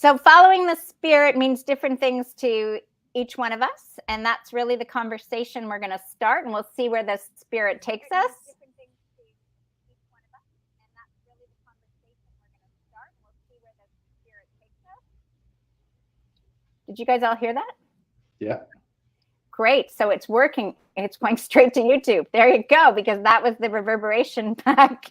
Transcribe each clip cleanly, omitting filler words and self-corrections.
So following the spirit means different things to each one of us, and that's really the conversation we're going to start, and we'll see where the spirit takes us. Did you guys all hear that? Yeah. Great. So it's working. It's going straight to YouTube. There you go, because that was the reverberation back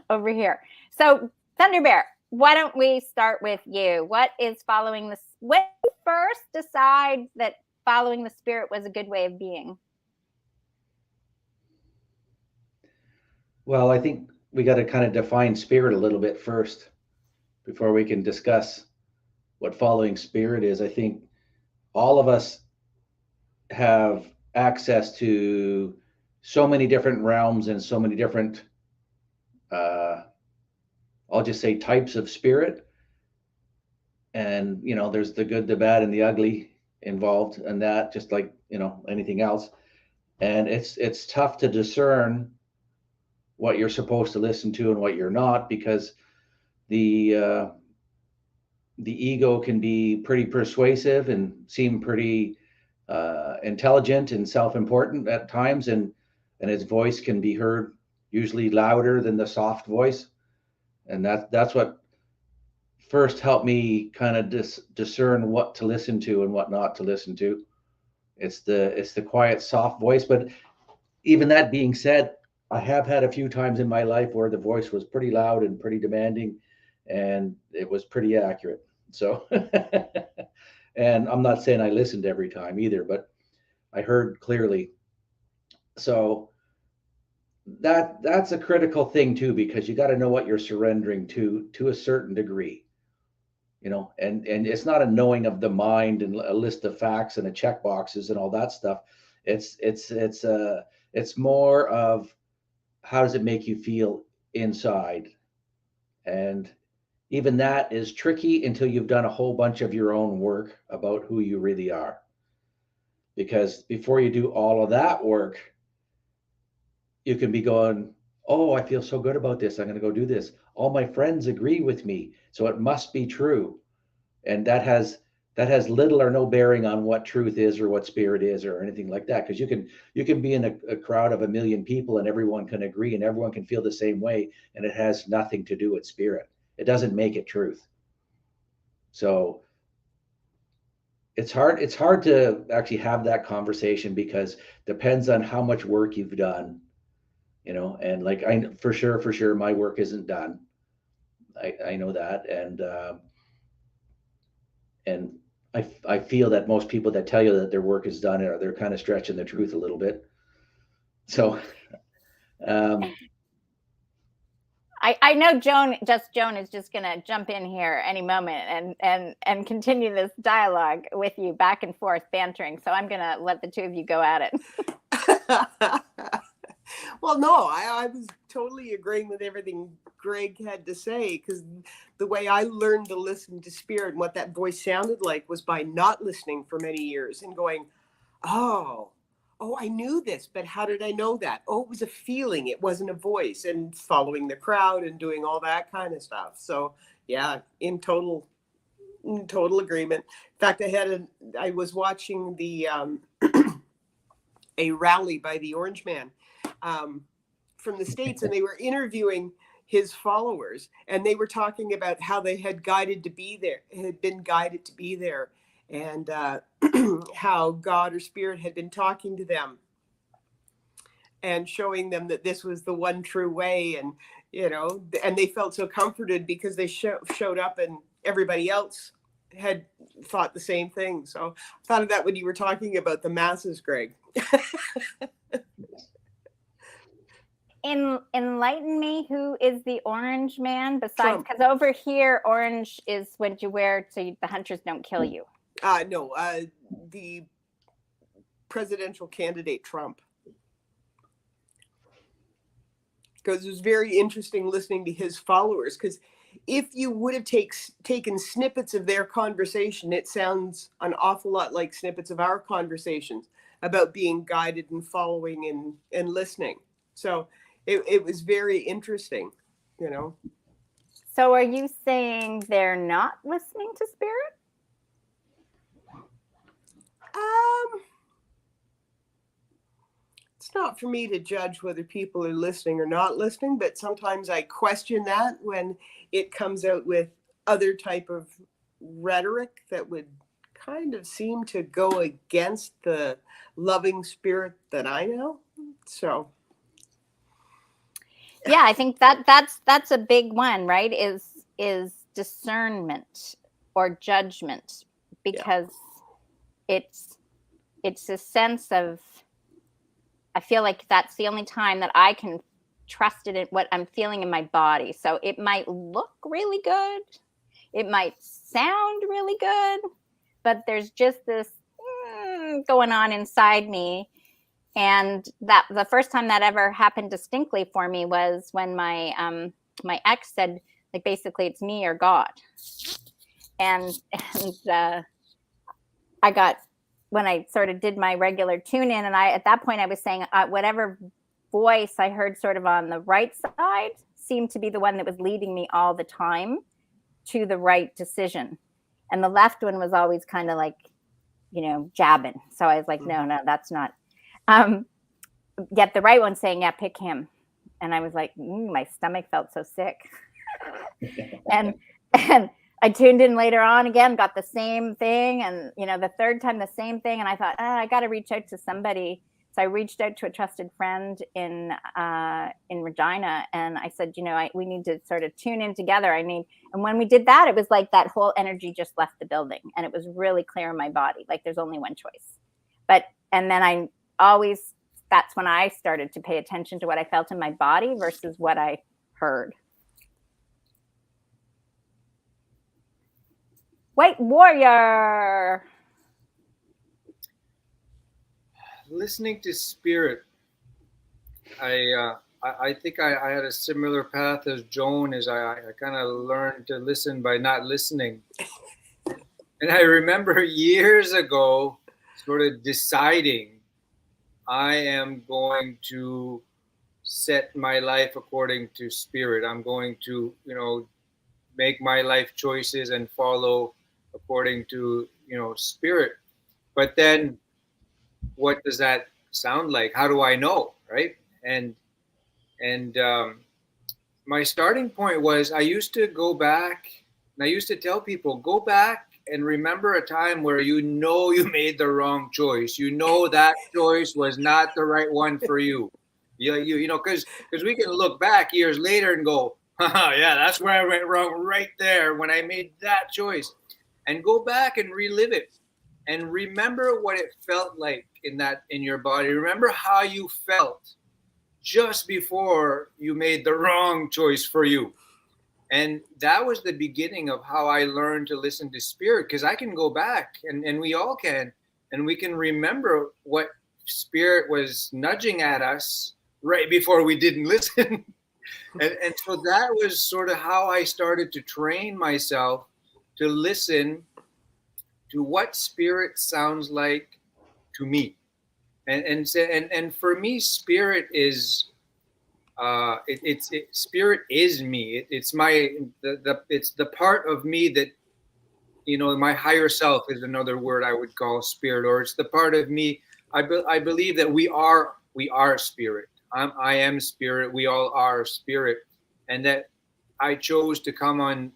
over here. So Thunder Bear, why don't we start with you? What is following this? When you first decide that following the spirit was a good way of being? Well, I think we got to kind of define spirit a little bit first before we can discuss what following spirit is. I think all of us have access to so many different realms and so many different, uh, I'll just say, types of spirit. And, there's the good, the bad, and the ugly involved in that, just like, anything else. And it's tough to discern what you're supposed to listen to and what you're not, because the ego can be pretty persuasive and seem pretty intelligent and self-important at times, and its voice can be heard usually louder than the soft voice, and that's what first helped me kind of discern what to listen to and what not to listen to. It's the quiet, soft voice. But even that being said, I have had a few times in my life where the voice was pretty loud and pretty demanding, and it was pretty accurate. So, and I'm not saying I listened every time either, but I heard clearly. So that's a critical thing too, because you got to know what you're surrendering to a certain degree, and it's not a knowing of the mind and a list of facts and a check boxes and all that stuff. It's more of, how does it make you feel inside? And even that is tricky until you've done a whole bunch of your own work about who you really are. Because before you do all of that work, you can be going, oh, I feel so good about this, I'm going to go do this. All my friends agree with me, so it must be true. And that has little or no bearing on what truth is or what spirit is or anything like that, because you can be in a crowd of 1 million people and everyone can agree and everyone can feel the same way, and it has nothing to do with spirit. It doesn't make it truth. So it's hard to actually have that conversation, because depends on how much work you've done, and like, I for sure my work isn't done. I know that. And I feel that most people that tell you that their work is done, they're kind of stretching the truth a little bit. So um, I know Joan is just going to jump in here any moment and continue this dialogue with you, back and forth bantering. So I'm going to let the two of you go at it. Well, no, I was totally agreeing with everything Greg had to say, because the way I learned to listen to spirit and what that voice sounded like was by not listening for many years and going, oh, I knew this, but how did I know that? Oh, it was a feeling. It wasn't a voice, and following the crowd and doing all that kind of stuff. So yeah, in total agreement. In fact, I was watching a rally by the Orange Man from the States, and they were interviewing his followers, and they were talking about how they had been guided to be there, and how God or spirit had been talking to them and showing them that this was the one true way. And and they felt so comforted because they showed up and everybody else had thought the same thing. So I thought of that when you were talking about the masses, Greg. Enlighten me, who is the Orange Man besides, because over here orange is what you wear so the hunters don't kill you. No, the presidential candidate Trump. Because it was very interesting listening to his followers, because if you would have taken snippets of their conversation, it sounds an awful lot like snippets of our conversations about being guided and following and listening. So it was very interesting, So are you saying they're not listening to spirit? It's not for me to judge whether people are listening or not listening, but sometimes I question that when it comes out with other type of rhetoric that would kind of seem to go against the loving spirit that I know. So Yeah, I think that's a big one, right? Is discernment or judgment, because it's a sense of, I feel like that's the only time that I can trust it in what I'm feeling in my body. So it might look really good, it might sound really good, but there's just this going on inside me. And that the first time that ever happened distinctly for me was when my my ex said, like, basically, it's me or God. And I got, when I sort of did my regular tune in, and at that point I was saying whatever voice I heard sort of on the right side seemed to be the one that was leading me all the time to the right decision. And the left one was always kind of like, jabbing. So I was like, no, that's not. Yet the right one saying, yeah, pick him. And I was like, my stomach felt so sick. and I tuned in later on again, got the same thing. And, the third time, the same thing. And I thought, I got to reach out to somebody. So I reached out to a trusted friend in Regina. And I said, we need to sort of tune in together. And when we did that, it was like that whole energy just left the building. And it was really clear in my body. Like, there's only one choice. And then that's when I started to pay attention to what I felt in my body versus what I heard. White Warrior. Listening to spirit. I think I had a similar path as Joan, as I kind of learned to listen by not listening. And I remember years ago sort of deciding I am going to set my life according to spirit. I'm going to, make my life choices and follow according to, spirit. But then what does that sound like? How do I know? Right. And my starting point was, I used to go back and I used to tell people, go back and remember a time where you made the wrong choice. That choice was not the right one for you. Because we can look back years later and go, yeah, that's where I went wrong right there when I made that choice. And go back and relive it and remember what it felt like in your body. Remember how you felt just before you made the wrong choice for you. And that was the beginning of how I learned to listen to spirit, because I can go back and we all can, and we can remember what spirit was nudging at us right before we didn't listen. and so that was sort of how I started to train myself to listen to what spirit sounds like to me. And for me, spirit is spirit is me. It's the part of me that, my higher self is another word I would call spirit, or it's the part of me. I believe that we are spirit. I am spirit. We all are spirit, and that I chose to come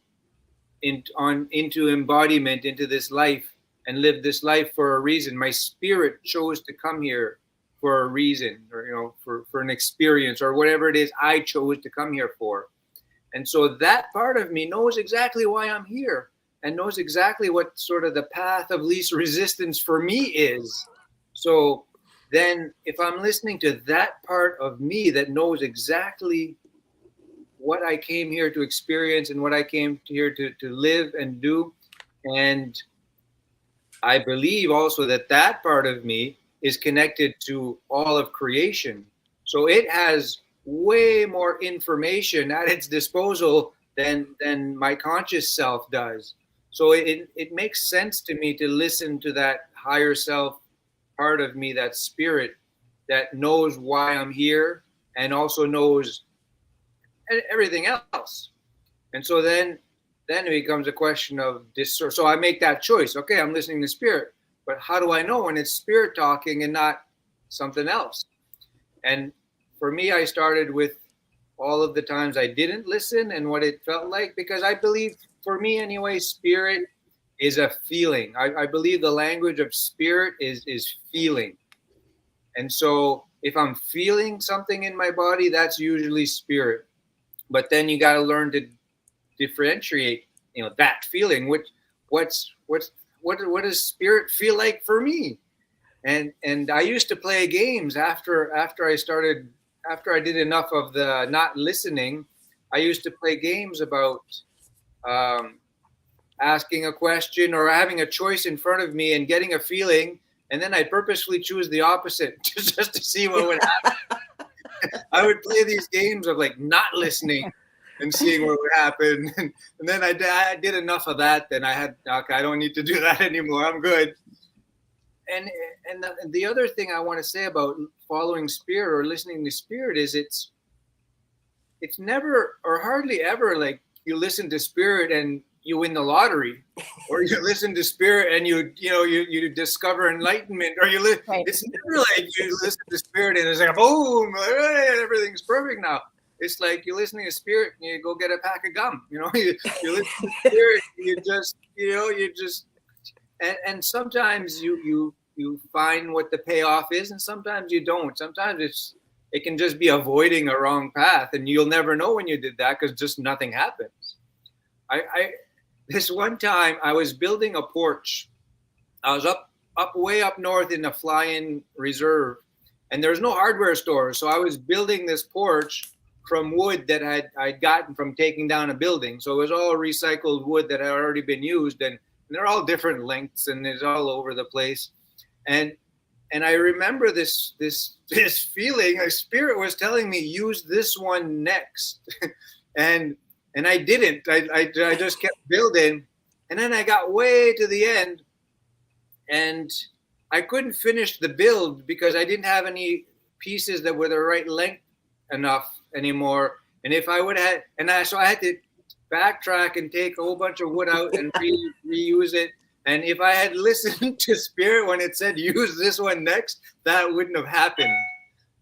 into embodiment, into this life, and live this life for a reason. My spirit chose to come here for a reason, or for an experience, or whatever it is I chose to come here for. And so that part of me knows exactly why I'm here, and knows exactly what sort of the path of least resistance for me is. So then if I'm listening to that part of me that knows exactly what I came here to experience and what I came here to live and do, and I believe also that part of me is connected to all of creation. So it has way more information at its disposal than my conscious self does. So it makes sense to me to listen to that higher self part of me, that spirit that knows why I'm here and also knows everything else. And so then it becomes a question of this. So I make that choice. Okay, I'm listening to spirit, but how do I know when it's spirit talking and not something else? And for me, I started with all of the times I didn't listen and what it felt like, because I believe, for me anyway, spirit is a feeling. I believe the language of spirit is feeling. And so if I'm feeling something in my body, that's usually spirit. But then you got to learn to differentiate, that feeling. What does spirit feel like for me? And I used to play games after I did enough of the not listening. I used to play games about asking a question or having a choice in front of me and getting a feeling, and then I purposefully choose the opposite just to see what would happen. I would play these games of like not listening and seeing what would happen, and then I did enough of that. Then I don't need to do that anymore. I'm good. And the other thing I want to say about following spirit or listening to spirit is it's never or hardly ever like you listen to spirit and you win the lottery, or you listen to spirit and you discover enlightenment, or Right. It's never like you listen to spirit and it's like boom, everything's perfect now. It's like you're listening to spirit and you go get a pack of gum. You listen to spirit, you just and sometimes you find what the payoff is, and sometimes you don't. Sometimes it can just be avoiding a wrong path, and you'll never know when you did that because just nothing happens. This one time I was building a porch. I was up way up north in the fly-in reserve, and there's no hardware store. So I was building this porch from wood that I'd gotten from taking down a building. So it was all recycled wood that had already been used, and they're all different lengths, and it's all over the place. And I remember this feeling. A spirit was telling me, use this one next, and I didn't. I just kept building, and then I got way to the end, and I couldn't finish the build because I didn't have any pieces that were the right length enough anymore. And if I would have, so I had to backtrack and take a whole bunch of wood out and reuse it. And if I had listened to spirit when it said use this one next, that wouldn't have happened.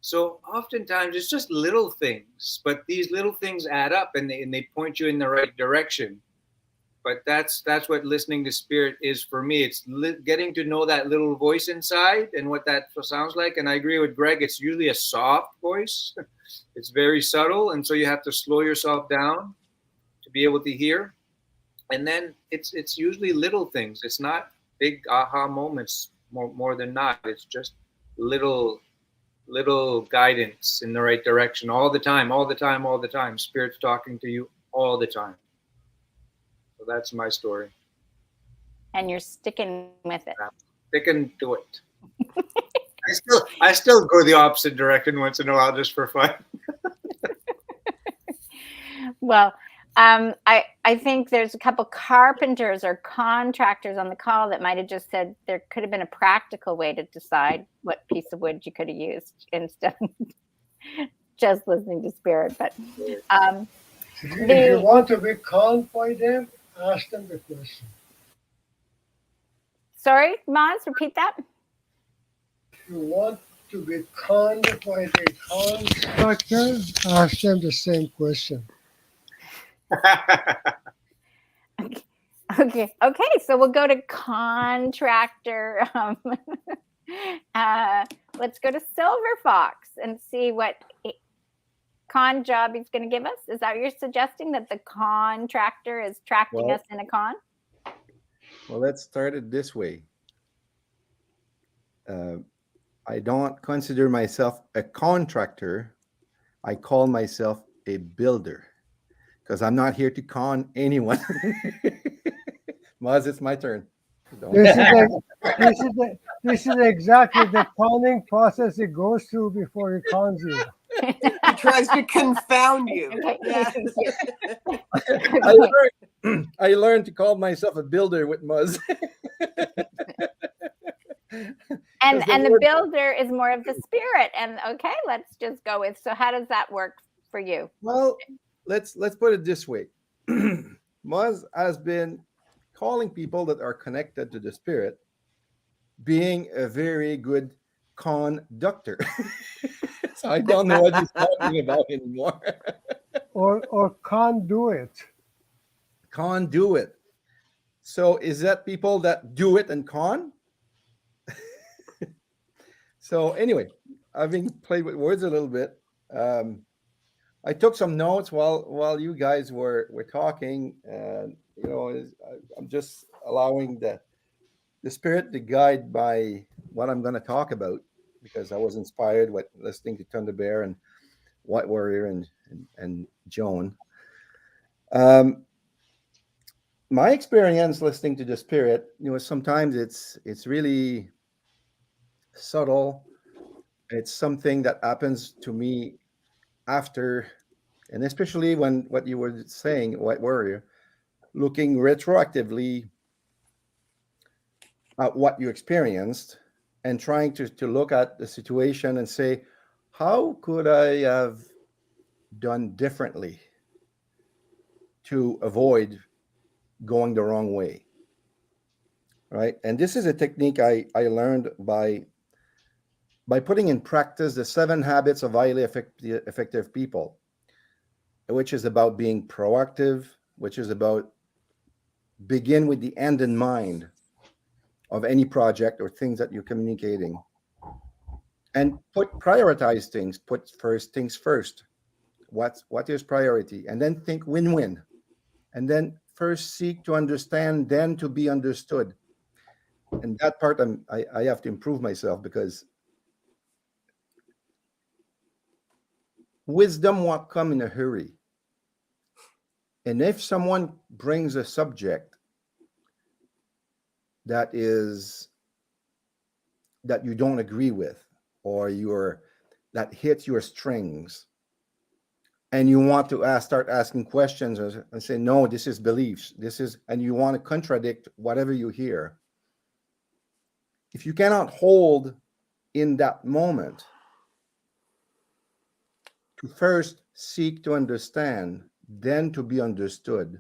So oftentimes it's just little things, but these little things add up and they point you in the right direction. But that's what listening to spirit is for me. It's getting to know that little voice inside and what that sounds like. And I agree with Greg. It's usually a soft voice. It's very subtle, and so you have to slow yourself down to be able to hear. And then it's usually little things. It's not big aha moments more than not. It's just little guidance in the right direction all the time. Spirit's talking to you all the time. So that's my story. And you're sticking with it. Sticking to it. I still go the opposite direction once in a while just for fun. Well, I think there's a couple carpenters or contractors on the call that might have just said there could have been a practical way to decide what piece of wood you could have used instead of just listening to spirit. But if you want to be conned by them, ask them the question. Sorry, Maz, repeat that. If you want to be conned by the contractor, ask them the same question. Okay. So we'll go to contractor. Let's go to Silver Fox and see what con job he's going to give us. Is that what you're suggesting, that the contractor is tracking us in a con? Well, let's start it this way. I don't consider myself a contractor. I call myself a builder because I'm not here to con anyone. Maz, it's my turn. This is exactly the conning process it goes through before it cons you. He tries to confound you. Okay. Yeah. I learned to call myself a builder with Muz. And the builder is more of the spirit. And okay, let's just go with. So how does that work for you? Well, let's put it this way. Muzz has been calling people that are connected to the spirit being a very good conductor. So I don't know what he's talking about anymore. or conduit. Conduit. So is that people that do it and con? So anyway, having played with words a little bit, I took some notes while you guys were talking, and I'm just allowing the spirit to guide by what I'm going to talk about, because I was inspired with listening to Thunder Bear and White Warrior and Joan. My experience listening to the spirit, sometimes it's really subtle. It's something that happens to me after, and especially when what you were saying, White Warrior, looking retroactively at what you experienced and trying to look at the situation and say, how could I have done differently to avoid going the wrong way? Right. And this is a technique I learned by putting in practice the 7 habits of highly effective people, which is about being proactive, which is about begin with the end in mind of any project or things that you're communicating, and prioritize things, put first things first. What is priority? And then think win-win. And then first seek to understand, then to be understood. And that part I have to improve myself, because wisdom won't come in a hurry. And if someone brings a subject that you don't agree with, or that hits your strings, and you want to start asking questions and say, no, this is beliefs, and you want to contradict whatever you hear, if you cannot hold in that moment to first seek to understand, then to be understood,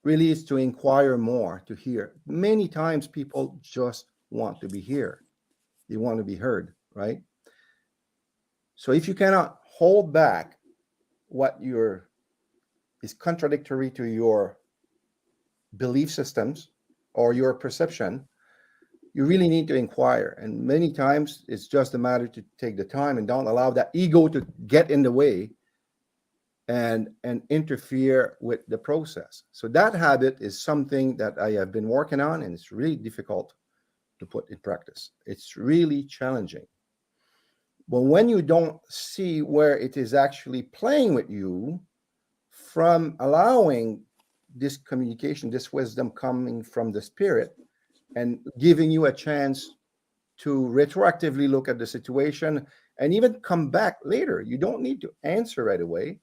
really is to inquire more, to hear. Many times people just want to be here. They want to be heard, right? So if you cannot hold back what is contradictory to your belief systems or your perception, you really need to inquire. And many times it's just a matter to take the time and don't allow that ego to get in the way and interfere with the process. So that habit is something that I have been working on, and it's really difficult to put in practice. It's really challenging. But when you don't see where it is actually playing with you, from allowing this communication, this wisdom coming from the spirit, and giving you a chance to retroactively look at the situation and even come back later. You don't need to answer right away,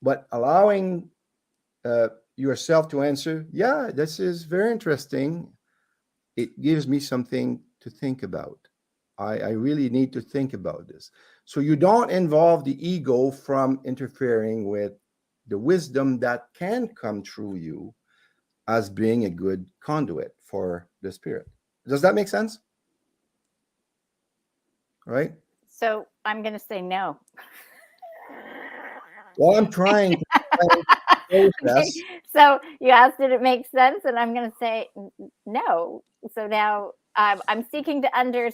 but allowing yourself to answer, yeah, this is very interesting. It gives me something to think about. I really need to think about this. So you don't involve the ego from interfering with the wisdom that can come through you as being a good conduit for the spirit. Does that make sense? Right? So I'm going to say no. Well, I'm trying to process. So you asked, did it make sense? And I'm going to say no. So now I'm seeking to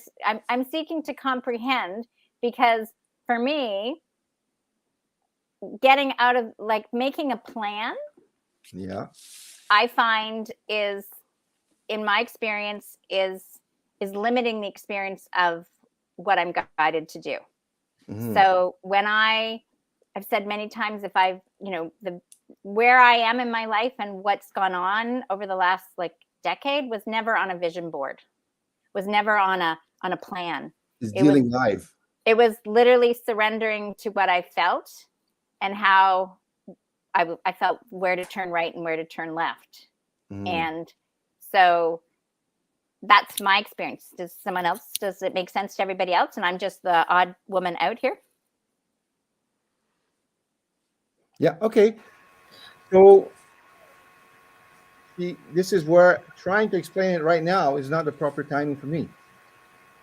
I'm seeking to comprehend, because for me, getting out of, like, making a plan, Yeah. I find is, in my experience, is limiting the experience of what I'm guided to do. Mhm. So when I've said many times, if I've, where I am in my life and what's gone on over the last decade was never on a vision board, was never on a plan. It's dealing live. It was literally surrendering to what I felt and how I felt, where to turn right and where to turn left. Mhm. And so that's my experience. Does it make sense to everybody else? And I'm just the odd woman out here. Yeah. Okay. So this is where trying to explain it right now is not the proper timing for me.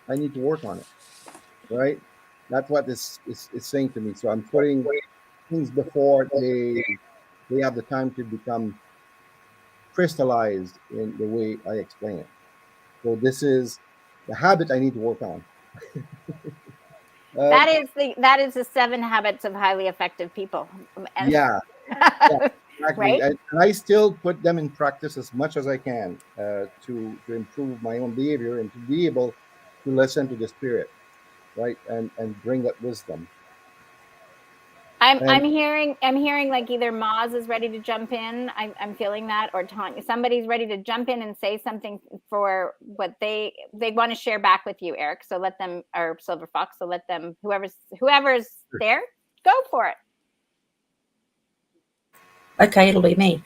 I need to work on it, right? That's what this is saying to me. So I'm putting things before they have the time to become crystallized in the way I explain it. So this is the habit I need to work on. That is the 7 habits of highly effective people. And- Yeah, exactly. Right? And I still put them in practice as much as I can to improve my own behavior and to be able to listen to the spirit, right? And bring that wisdom. I'm hearing like either Maz is ready to jump in. I'm feeling that, or Tanya. Somebody's ready to jump in and say something for what they want to share back with you, Eric. So let them, or Silver Fox. So let them, whoever's there, go for it. Okay, it'll be me.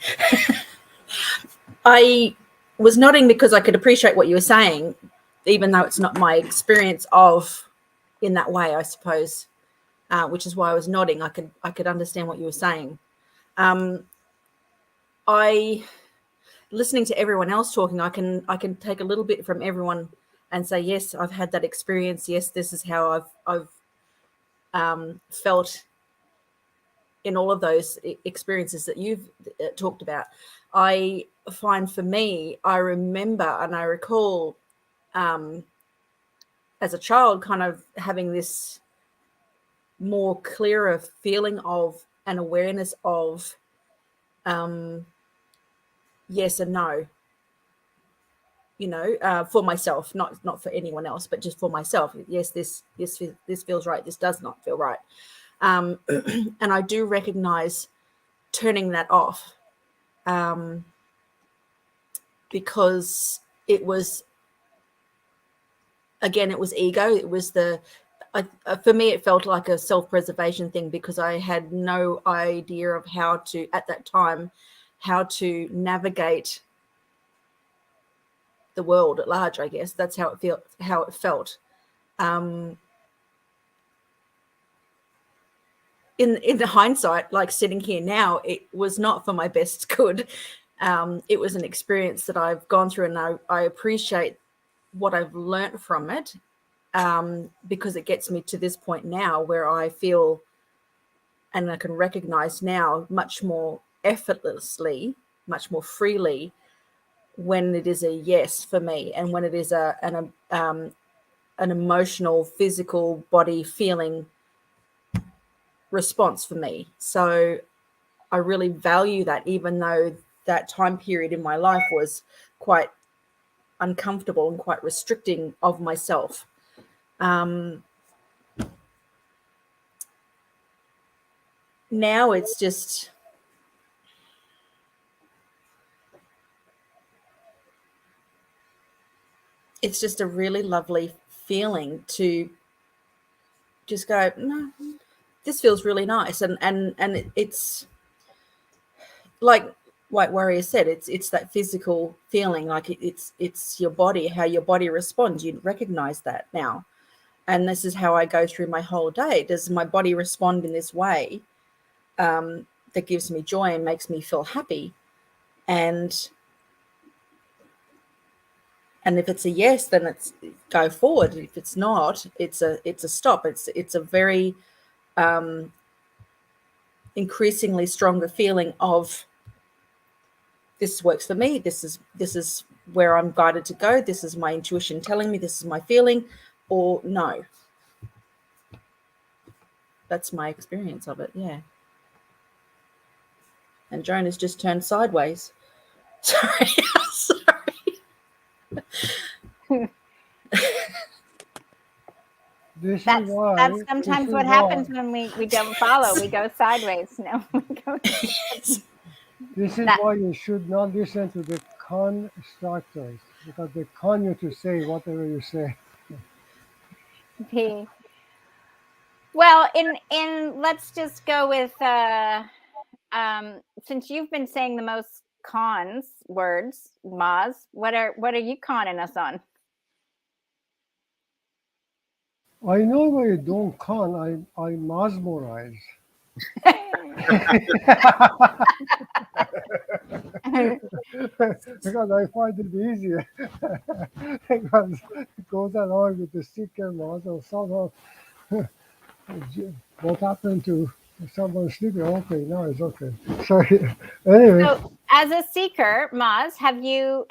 I was nodding because I could appreciate what you were saying, even though it's not my experience of in that way, I suppose. Which is why I was nodding. I could understand what you were saying. I listening to everyone else talking, I can take a little bit from everyone and say, yes, I've had that experience. Yes, this is how I've felt in all of those experiences that you've talked about. I find for me, I remember and I recall as a child kind of having this more clearer feeling of an awareness of yes and no, for myself, not for anyone else, but just for myself. Yes, this feels right. This does not feel right. And I do recognize turning that off because it was, again, it was ego. It was for me, it felt like a self-preservation thing because I had no idea of how to, at that time, how to navigate the world at large. I guess that's how it felt. In the hindsight, like sitting here now, it was not for my best good. It was an experience that I've gone through, and I appreciate what I've learned from it. Because it gets me to this point now where I feel and I can recognize now much more effortlessly, much more freely when it is a yes for me and when it is an emotional, physical body feeling response for me. So I really value that, even though that time period in my life was quite uncomfortable and quite restricting of myself. Now it's just a really lovely feeling to just go, no, this feels really nice. And it's like White Warrior said, it's that physical feeling, like it's your body, how your body responds. You recognize that now. And this is how I go through my whole day. Does my body respond in this way that gives me joy and makes me feel happy? And if it's a yes, then it's go forward. If it's not, it's a stop. It's a very increasingly stronger feeling of this works for me. This is where I'm guided to go. This is my intuition telling me, this is my feeling, or no. That's my experience of it. Yeah. And Joan has just turned sideways. Sorry. That's sometimes what happens when we don't follow. We go sideways. No. This is why you should not listen to the con instructors, because they con you to say whatever you say. Well, in let's just go with since you've been saying the most cons words, Maz, what are you conning us on? I normally don't con, I mesmerize. because I find it easier. Because it goes along with the seeker model. Somehow, what happened to someone sleeping? Okay, now it's okay. Sorry. Anyway, So, as a seeker, Maz, have you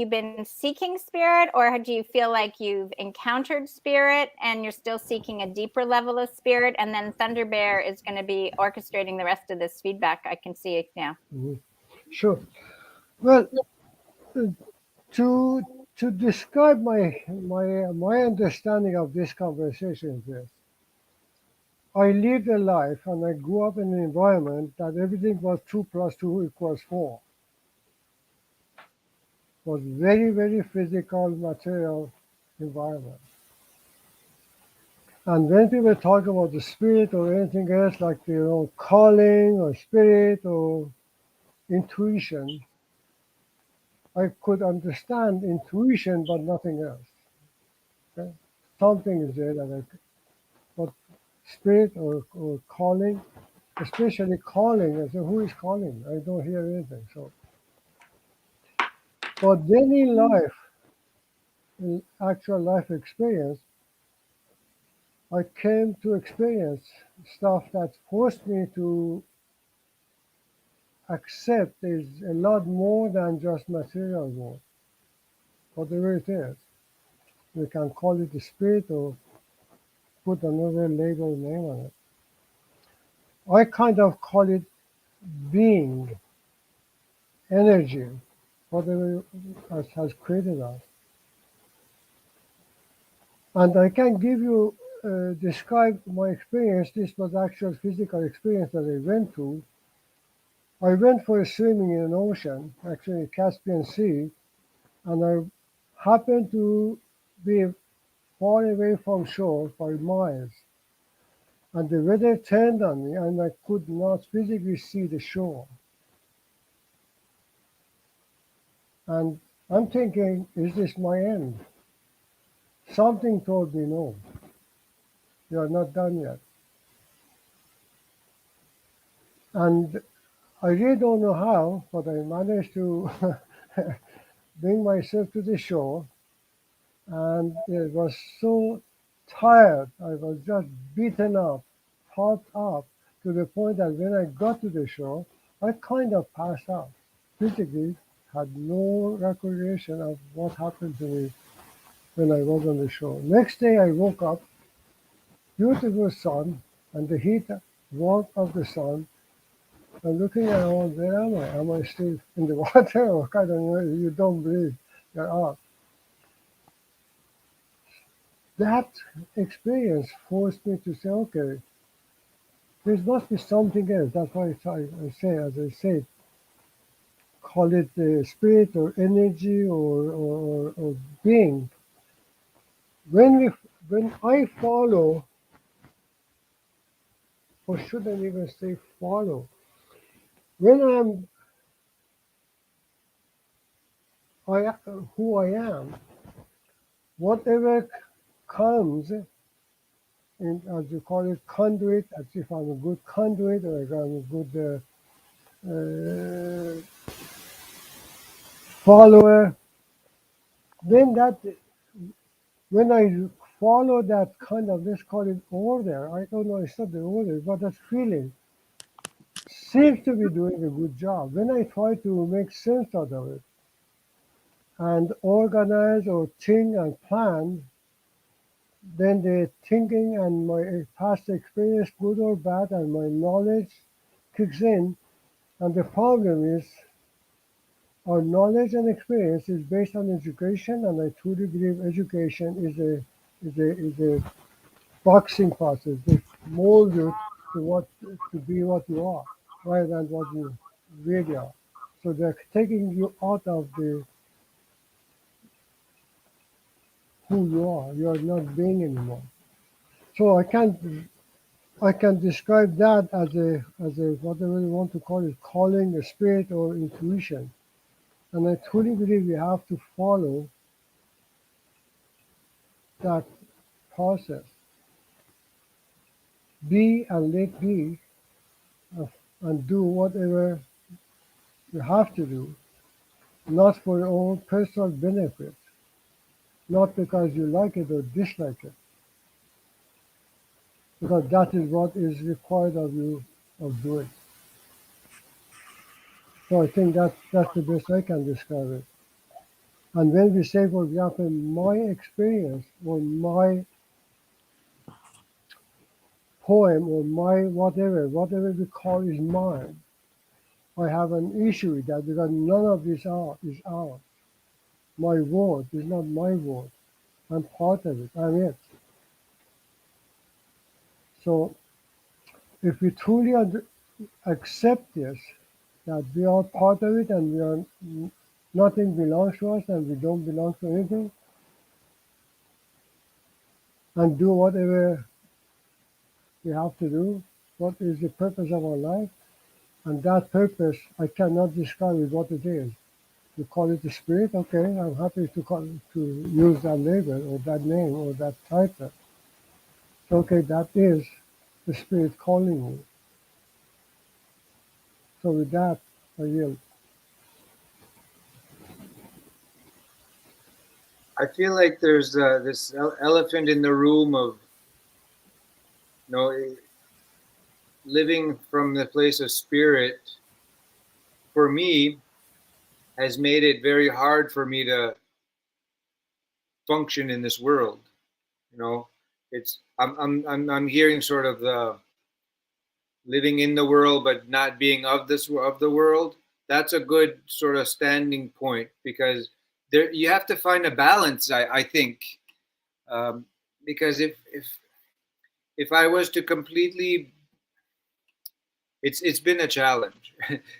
been seeking spirit, or do you feel like you've encountered spirit and you're still seeking a deeper level of spirit? And then Thunder Bear is going to be orchestrating the rest of this feedback. I can see it now. sure. Well, to to describe my understanding of this conversation is this. I lived a life and I grew up in an environment that everything was 2 plus 2 equals 4. It was very, very physical, material environment. And when people talk about the spirit or anything else, like calling or spirit or intuition, I could understand intuition, but nothing else. Okay? Something is there that but spirit or calling, especially calling, I say, who is calling? I don't hear anything. So, but then in life, in actual life experience, I came to experience stuff that forced me to accept there's a lot more than just material world, whatever it is. We can call it the spirit or put another label name on it. I kind of call it being, energy, whatever has created us. And I can give you, describe my experience. This was actual physical experience that I went through. I went for a swimming in an ocean, actually Caspian Sea, and I happened to be far away from shore by miles. And the weather turned on me and I could not physically see the shore. And I'm thinking, is this my end? Something told me, no, you are not done yet. And I really don't know how, but I managed to bring myself to the shore. And it was so tired. I was just beaten up, pumped up to the point that when I got to the shore, I kind of passed out. Physically, had no recollection of what happened to me when I was on the shore. Next day, I woke up, beautiful sun, and the heat, warmth of the sun. I'm looking around, where am I? Am I still in the water? Or I don't know, you don't breathe, you're out. That experience forced me to say, okay, there must be something else. That's why I say, as I said, call it spirit or energy or being. When I follow, or shouldn't even say follow, when who I am, whatever comes in, as you call it, conduit, as if I'm a good conduit or I'm a good follower, then that when I follow that kind of, let's call it order, I don't know, it's not the order, but that feeling seems to be doing a good job. When I try to make sense out of it and organize or think and plan, then the thinking and my past experience, good or bad, and my knowledge kicks in. And the problem is our knowledge and experience is based on education, and I truly believe education is a boxing process. They mold you to be what you are, rather than what you really are. So they're taking you out of the who you are. You are not being anymore. So I can describe that as a whatever you want to call it, calling, a spirit, or intuition. And I truly believe we have to follow that process. Be and let be, and do whatever You have to do, not for your own personal benefit, not because you like it or dislike it, because that is what is required of you of doing. So I think that's the best I can describe it. And when we say, for example, my experience or my poem or my whatever we call is mine, I have an issue with that because none of this is ours. My word is not my word. I'm part of it. I'm it. So if we truly accept this, that we are part of it and we are nothing belongs to us and we don't belong to anything, and do whatever we have to do, what is the purpose of our life, and that purpose I cannot describe it what it is. You call it the spirit, okay, I'm happy to use that label or that name or that title. Okay, that is the spirit calling you. So with that, I yield. I feel like there's this elephant in the room of, you know, living from the place of spirit. For me, has made it very hard for me to function in this world. You know, it's I'm hearing sort of the living in the world but not being of the world. That's a good sort of standing point, because there you have to find a balance. I think, because if I was to completely, it's been a challenge.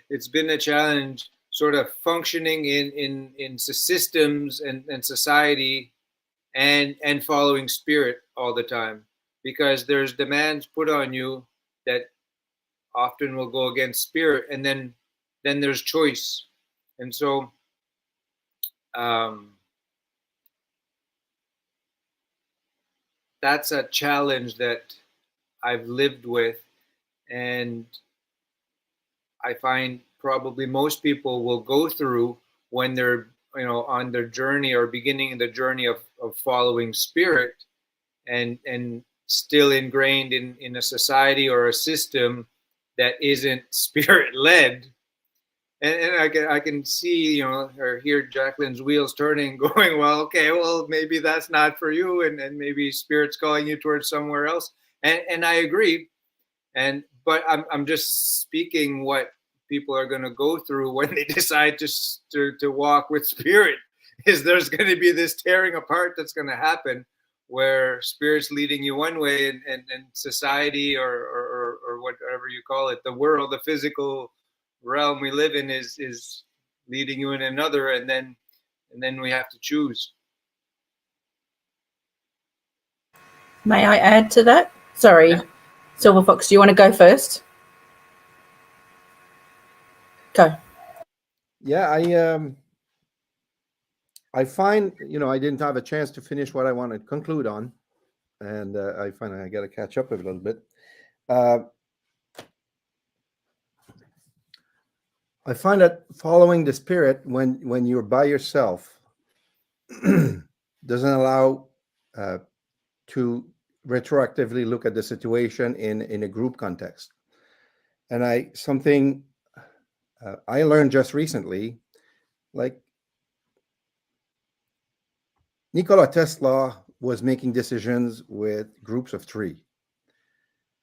It's been a challenge sort of functioning in systems and society and following spirit all the time, because there's demands put on you that often will go against spirit, and then there's choice. And so that's a challenge that I've lived with, and I find probably most people will go through when they're, you know, on their journey or beginning the journey of following spirit, and still ingrained in a society or a system that isn't spirit led. And I can see, you know, or hear Jacqueline's wheels turning, going, well, okay, well, maybe that's not for you, and maybe spirit's calling you towards somewhere else. And I agree. But I'm just speaking what people are going to go through when they decide to walk with spirit. Is there's going to be this tearing apart that's going to happen, where spirit's leading you one way, and society or whatever you call it, the world, the physical realm we live in is leading you in another, and then we have to choose. May I add to that? Sorry, Yeah. Silver Fox, do you want to go first? Go. Yeah, I find, you know, I didn't have a chance to finish what I wanted to conclude on, and I find I got to catch up a little bit. I find that following the spirit when you're by yourself doesn't allow to retroactively look at the situation in a group context. And something I learned just recently, like Nikola Tesla was making decisions with groups of 3.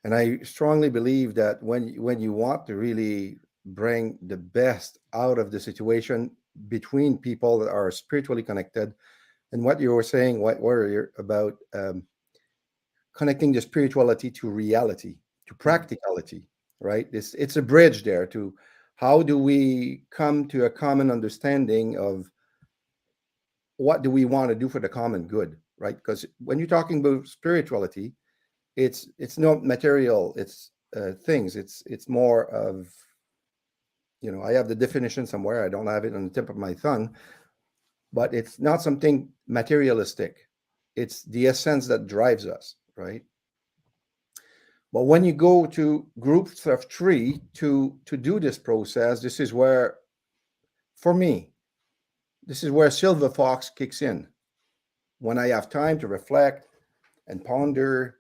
And I strongly believe that when you want to really bring the best out of the situation between people that are spiritually connected, and what you were saying, what were about connecting the spirituality to reality, to practicality, right? It's a bridge there to how do we come to a common understanding of what do we want to do for the common good, right? Because when you're talking about spirituality, it's not material, it's things. It's more of, you know, I have the definition somewhere. I don't have it on the tip of my tongue, but it's not something materialistic. It's the essence that drives us, right? But when you go to groups of 3 to do this process, this is where for me, this is where Silver Fox kicks in. When I have time to reflect and ponder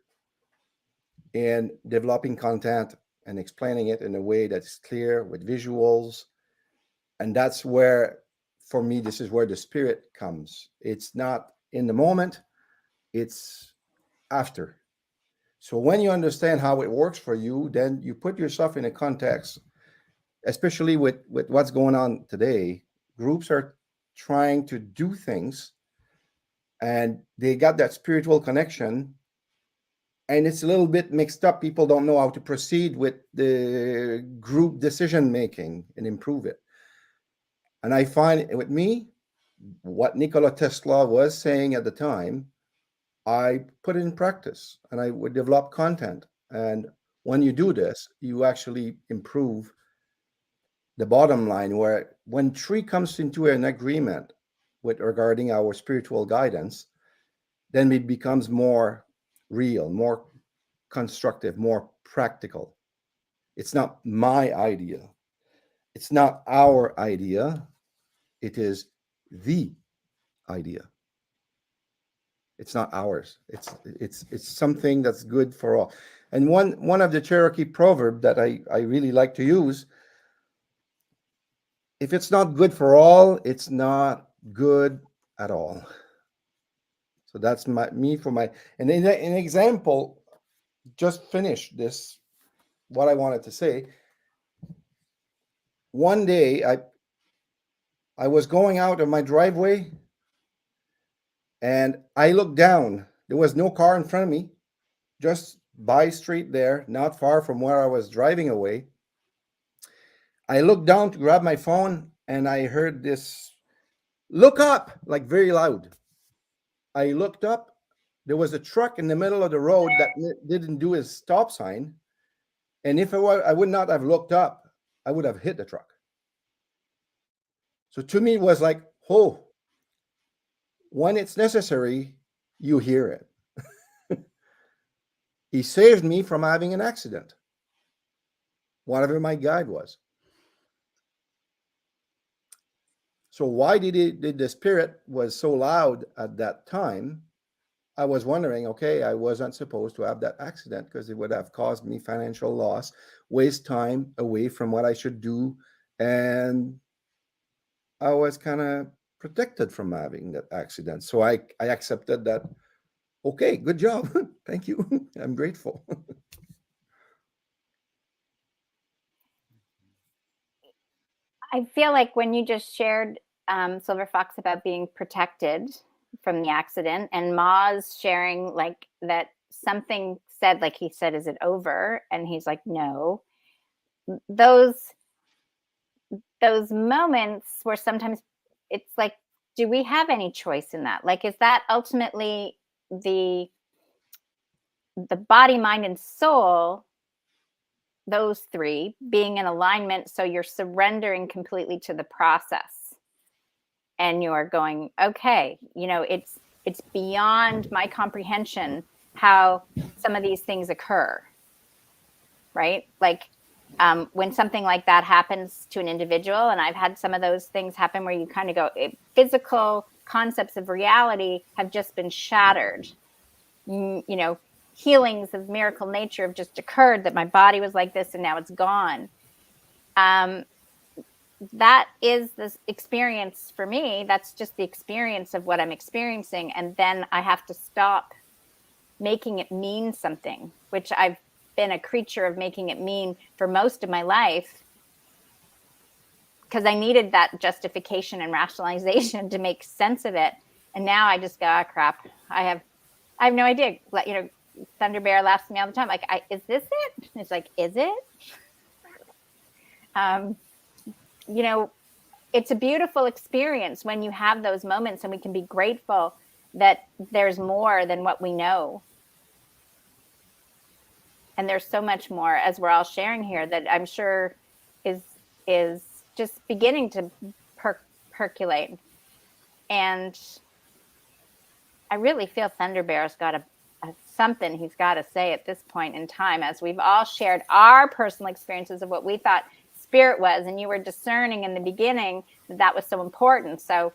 and developing content and explaining it in a way that's clear with visuals. And that's where, for me, this is where the spirit comes. It's not in the moment, it's after. So when you understand how it works for you, then you put yourself in a context, especially with what's going on today. Groups are trying to do things and they got that spiritual connection, and it's a little bit mixed up. People don't know how to proceed with the group decision making and improve it. And I find with me, what Nikola Tesla was saying at the time, I put it in practice, and I would develop content. And when you do this, you actually improve the bottom line, where when three comes into an agreement with regarding our spiritual guidance, then it becomes more real, more constructive, more practical. It's not my idea. It's not our idea. It is the idea. It's not ours. It's something that's good for all. And one of the Cherokee proverb that I really like to use: if it's not good for all, it's not good at all. So that's and in an example, just finish this, what I wanted to say. One day I was going out of my driveway and I looked down. There was no car in front of me, just by street there, not far from where I was driving away. I looked down to grab my phone and I heard this, "Look up," like very loud. I looked up. There was a truck in the middle of the road that didn't do his stop sign. And if I would not have looked up, I would have hit the truck. So to me, it was like, oh, when it's necessary, you hear it. He saved me from having an accident, whatever my guide was. So why did the spirit was so loud at that time? I was wondering, okay, I wasn't supposed to have that accident because it would have caused me financial loss, waste time away from what I should do. And I was kind of protected from having that accident. So I accepted that. Okay, good job. Thank you. I'm grateful. I feel like when you just shared, Silver Fox, about being protected from the accident, and Maz sharing like that something said, like he said, "Is it over?" And he's like, "No." Those moments where sometimes it's like, do we have any choice in that? Like, is that ultimately the body, mind, and soul, those three being in alignment, so you're surrendering completely to the process and you're going, okay, it's beyond my comprehension how some of these things occur, right? Like when something like that happens to an individual, and I've had some of those things happen where you kind of go, physical concepts of reality have just been shattered. Healings of miracle nature have just occurred, that my body was like this and now it's gone. That is this experience for me. That's just the experience of what I'm experiencing. And then I have to stop making it mean something, which I've been a creature of making it mean for most of my life, because I needed that justification and rationalization to make sense of it. And now I just go, crap, I have no idea. Thunder Bear laughs at me all the time. Like, is this it? It's like, is it? It's a beautiful experience when you have those moments, and we can be grateful that there's more than what we know. And there's so much more, as we're all sharing here, that I'm sure is just beginning to percolate. And I really feel Thunder Bear's got something he's got to say at this point in time, as we've all shared our personal experiences of what we thought spirit was, and you were discerning in the beginning that that was so important. So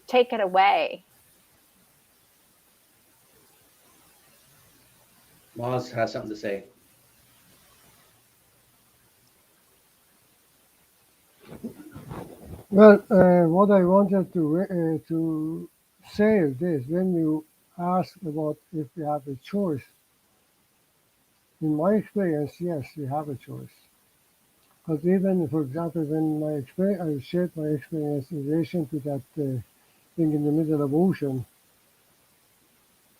take it away. Moz has something to say. Well, what I wanted to say is this: when you ask about if you have a choice, in my experience, yes, you have a choice. Because even, for example, when I shared my experience in relation to that thing in the middle of ocean,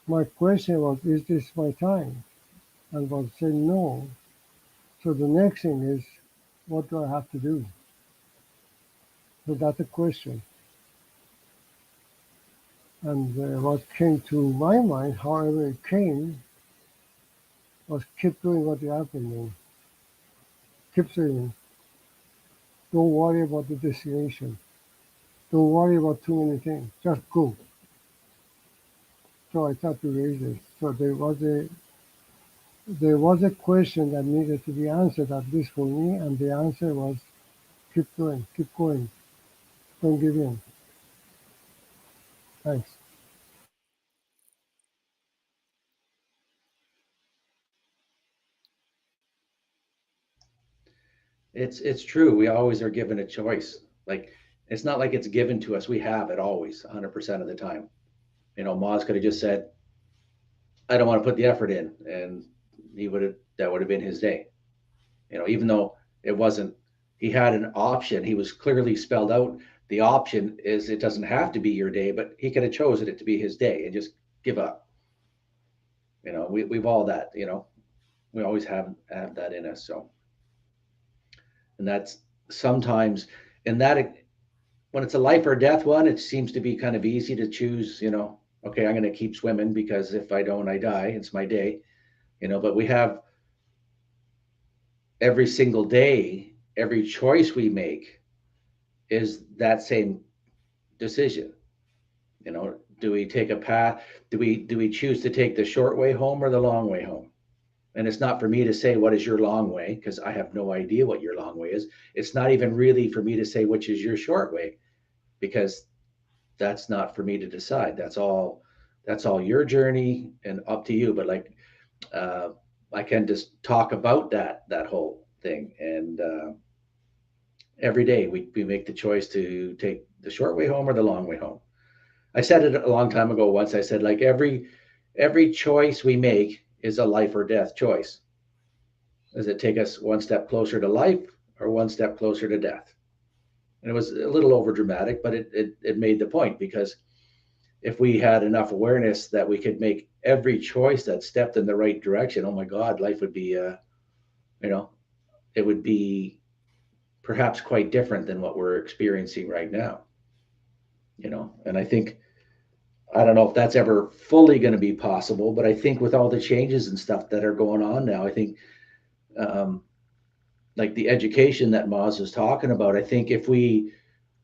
my question was, is this my time? And was saying no. So the next thing is, what do I have to do? So that's a question. And what came to my mind, however it came, was keep doing what you have been doing. Keep saying, don't worry about the destination. Don't worry about too many things. Just go. So I thought to raise it. So there was a question that needed to be answered, at least for me, and the answer was keep doing, keep going, don't give in. Thanks. It's true. We always are given a choice. Like, it's not like it's given to us. We have it always, 100% of the time. You know, Moz could have just said, I don't want to put the effort in, and that would have been his day. You know, even though it wasn't, he had an option. He was clearly spelled out. The option is it doesn't have to be your day, but he could have chosen it to be his day and just give up. You know, we've all that, you know, we always have that in us. So, and that's sometimes, and that when it's a life or death one, it seems to be kind of easy to choose, you know, okay, I'm going to keep swimming because if I don't, I die. It's my day, you know, but we have every single day, every choice we make is that same decision. You know, do we take a path? Do we choose to take the short way home or the long way home? And it's not for me to say what is your long way, because I have no idea what your long way is. It's not even really for me to say which is your short way, because that's not for me to decide. That's all your journey and up to you. But like I can just talk about that whole thing. And every day we make the choice to take the short way home or the long way home. I said it a long time ago once. I said, like, every choice we make is a life or death choice. Does it take us one step closer to life or one step closer to death? And it was a little over dramatic, but it made the point, because if we had enough awareness that we could make every choice that stepped in the right direction, oh my God, life would be, you know, it would be perhaps quite different than what we're experiencing right now. You know, and I think, I don't know if that's ever fully going to be possible, but I think with all the changes and stuff that are going on now, I think like the education that Moz was talking about, I think if we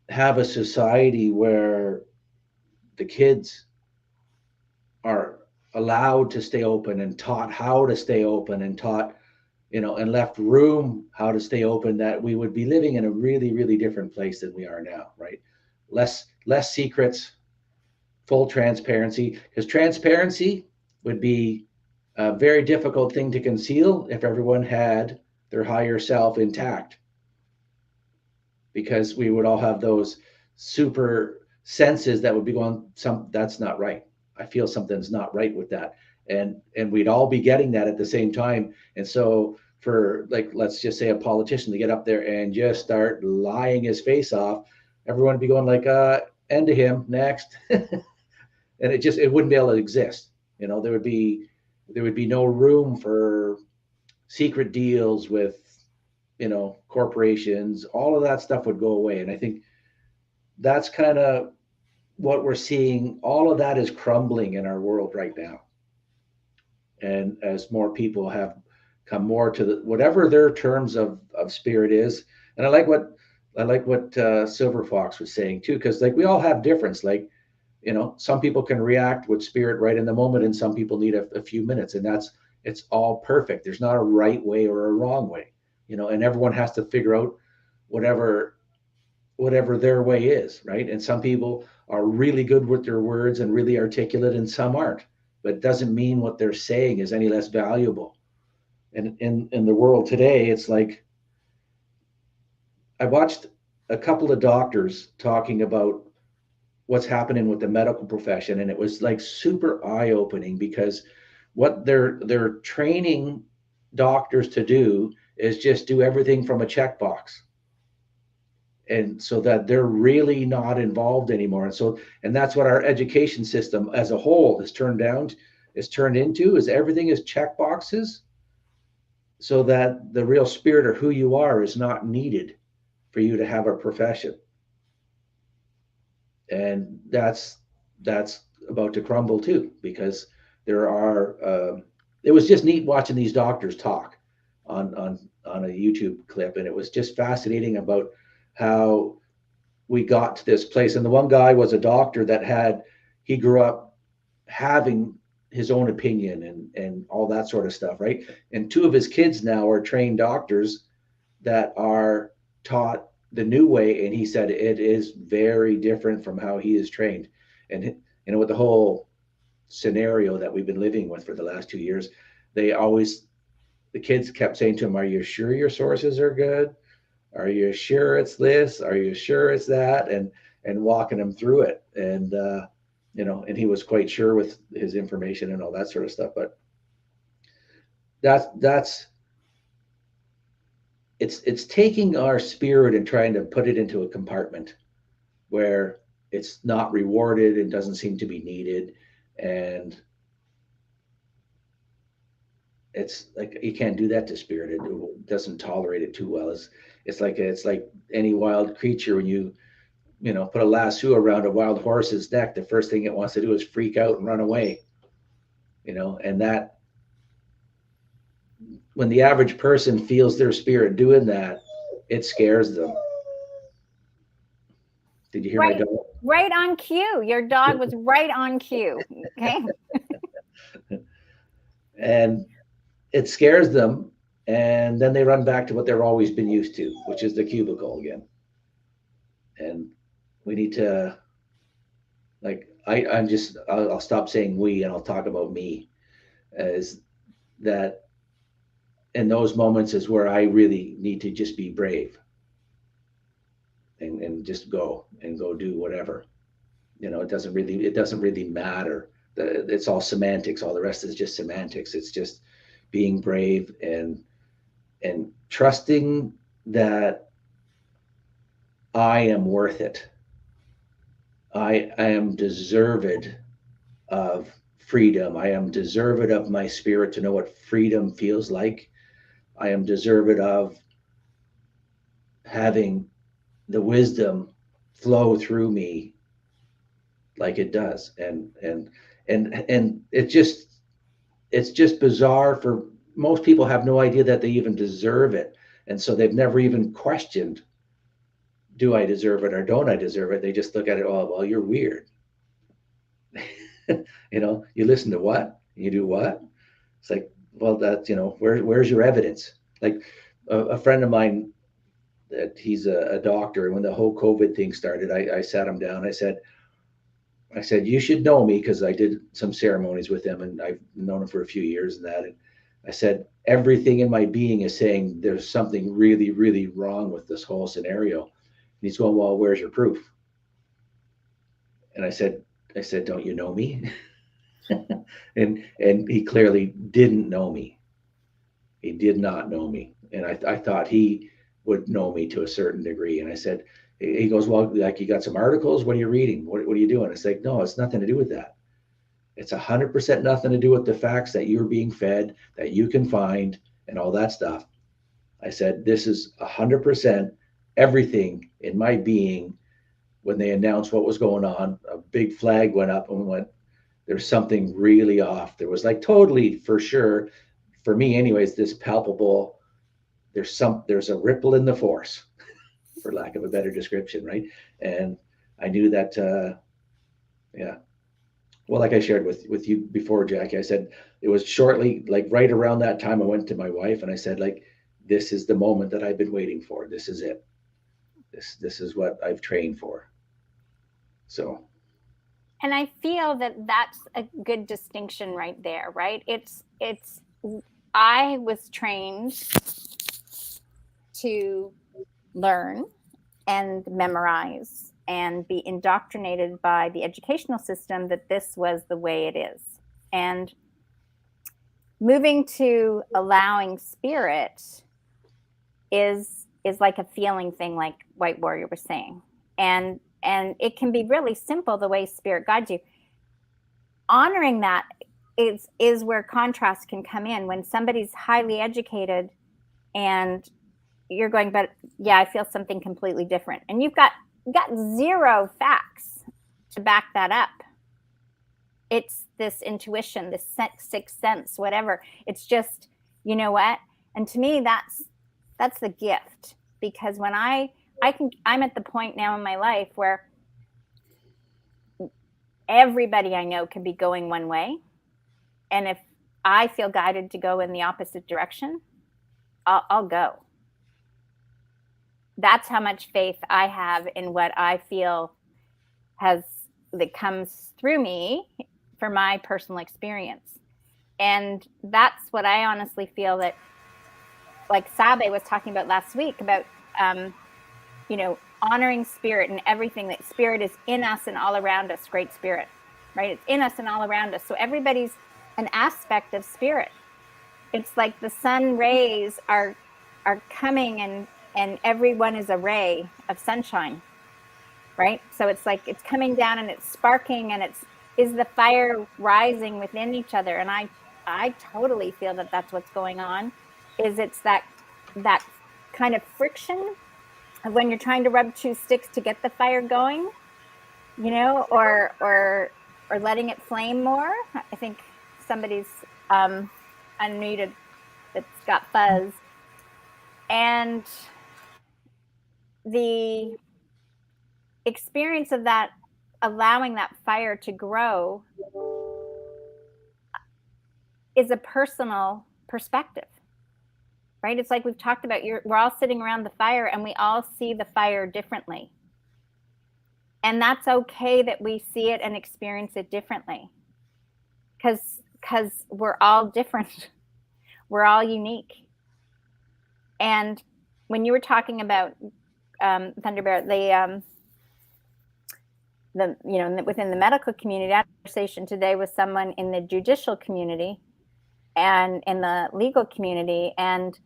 have a society where the kids are allowed to stay open and taught how to stay open and taught, you know, and left room how to stay open, that we would be living in a really, really different place than we are now, right? Less secrets, full transparency, because transparency would be a very difficult thing to conceal if everyone had their higher self intact, because we would all have those super senses that would be going, that's not right. I feel something's not right with that. And we'd all be getting that at the same time. And so for, like, let's just say a politician to get up there and just start lying his face off, everyone would be going like, end to him, next. And it wouldn't be able to exist. You know, there would be no room for secret deals with, you know, corporations. All of that stuff would go away. And I think that's kind of what we're seeing. All of that is crumbling in our world right now. And as more people have come more to the, whatever their terms of spirit is. And I like what Silver Fox was saying too, because like we all have difference. Like, you know, some people can react with spirit right in the moment, and some people need a few minutes, and it's all perfect. There's not a right way or a wrong way, you know, and everyone has to figure out whatever their way is, right? And some people are really good with their words and really articulate, and some aren't. But it doesn't mean what they're saying is any less valuable. And in the world today, it's like I watched a couple of doctors talking about what's happening with the medical profession, and it was like super eye-opening, because what they're training doctors to do is just do everything from a checkbox, and so that they're really not involved anymore. And that's what our education system as a whole is turned into, is everything is check boxes, so that the real spirit or who you are is not needed for you to have a profession. And that's about to crumble too, because there are it was just neat watching these doctors talk on a YouTube clip, and it was just fascinating about how we got to this place. And the one guy was a doctor that he grew up having his own opinion and all that sort of stuff, right? And two of his kids now are trained doctors that are taught the new way, and he said it is very different from how he is trained. And you know, with the whole scenario that we've been living with for the last 2 years, the kids kept saying to him, "Are you sure your sources are good? Are you sure it's this? Are you sure it's that?" And walking him through it. And you know, and he was quite sure with his information and all that sort of stuff. But it's taking our spirit and trying to put it into a compartment where it's not rewarded and doesn't seem to be needed. And it's like, you can't do that to spirit. It doesn't tolerate it too well. It's like any wild creature. When you put a lasso around a wild horse's neck, the first thing it wants to do is freak out and run away. And that, when the average person feels their spirit doing that, it scares them. Did you hear my dog? Right on cue. Your dog was right on cue. Okay. And it scares them, and then they run back to what they've always been used to, which is the cubicle again. And we need to, like, I'll stop saying we, and I'll talk about me, as that in those moments is where I really need to just be brave and just go do whatever. It doesn't really matter. It's all semantics. All the rest is just semantics. It's just being brave and trusting that I am worth it. I am deserved of freedom. I am deserved of my spirit to know what freedom feels like. I am deserved of having the wisdom flow through me like it does. And it's just bizarre. For most people have no idea that they even deserve it. And so they've never even questioned, do I deserve it or don't I deserve it? They just look at it, oh, well, you're weird. You listen to what? You do what? It's like, well, that's, where's your evidence? Like a friend of mine, that he's a doctor, and when the whole COVID thing started, I sat him down. I said, you should know me, because I did some ceremonies with him, and I've known him for a few years and that. And I said, everything in my being is saying there's something really, really wrong with this whole scenario. And he's going, well, where's your proof? And I said, don't you know me? and he clearly didn't know me. He did not know me. And I thought he would know me to a certain degree. And I said, he goes, well, like, you got some articles? What are you reading? What are you doing? It's like, no, it's nothing to do with that. It's 100% nothing to do with the facts that you're being fed, that you can find, and all that stuff. I said, this is 100% everything in my being. When they announced what was going on, a big flag went up, and we went, there's something really off. There was, like, totally, for sure, for me anyways, this palpable, there's a ripple in the force, for lack of a better description, right? And I knew that, yeah. Well, like I shared with you before, Jackie, I said it was shortly, like right around that time, I went to my wife and I said, like, this is the moment that I've been waiting for. This is it. This is what I've trained for. So, And I feel that that's a good distinction right there, right? It's I was trained to learn and memorize and be indoctrinated by the educational system that this was the way it is. And moving to allowing spirit is like a feeling thing, like White Warrior was saying. And it can be really simple the way spirit guides you. Honoring that is where contrast can come in. When somebody's highly educated and you're going, but yeah, I feel something completely different, and you've got zero facts to back that up. It's this intuition, this sixth sense, whatever. It's just, you know what? And to me, that's the gift, because when I'm at the point now in my life where everybody I know can be going one way, and if I feel guided to go in the opposite direction, I'll go. That's how much faith I have in what I feel that comes through me for my personal experience. And that's what I honestly feel, that, like Sabe was talking about last week, about honoring spirit and everything, that spirit is in us and all around us. Great Spirit, right? It's in us and all around us. So everybody's an aspect of spirit. It's like the sun rays are coming, and everyone is a ray of sunshine, right? So it's like it's coming down and it's sparking, and is the fire rising within each other. And I totally feel that that's what's going on. It's that kind of friction of when you're trying to rub two sticks to get the fire going, or letting it flame more. I think somebody's unmuted that's got fuzz. And the experience of that, allowing that fire to grow, is a personal perspective, right? It's like we've talked about, we're all sitting around the fire and we all see the fire differently. And that's okay that we see it and experience it differently, because we're all different. We're all unique. And when you were talking about Thunder Bear, within the medical community, I had a conversation today with someone in the judicial community and in the legal community. And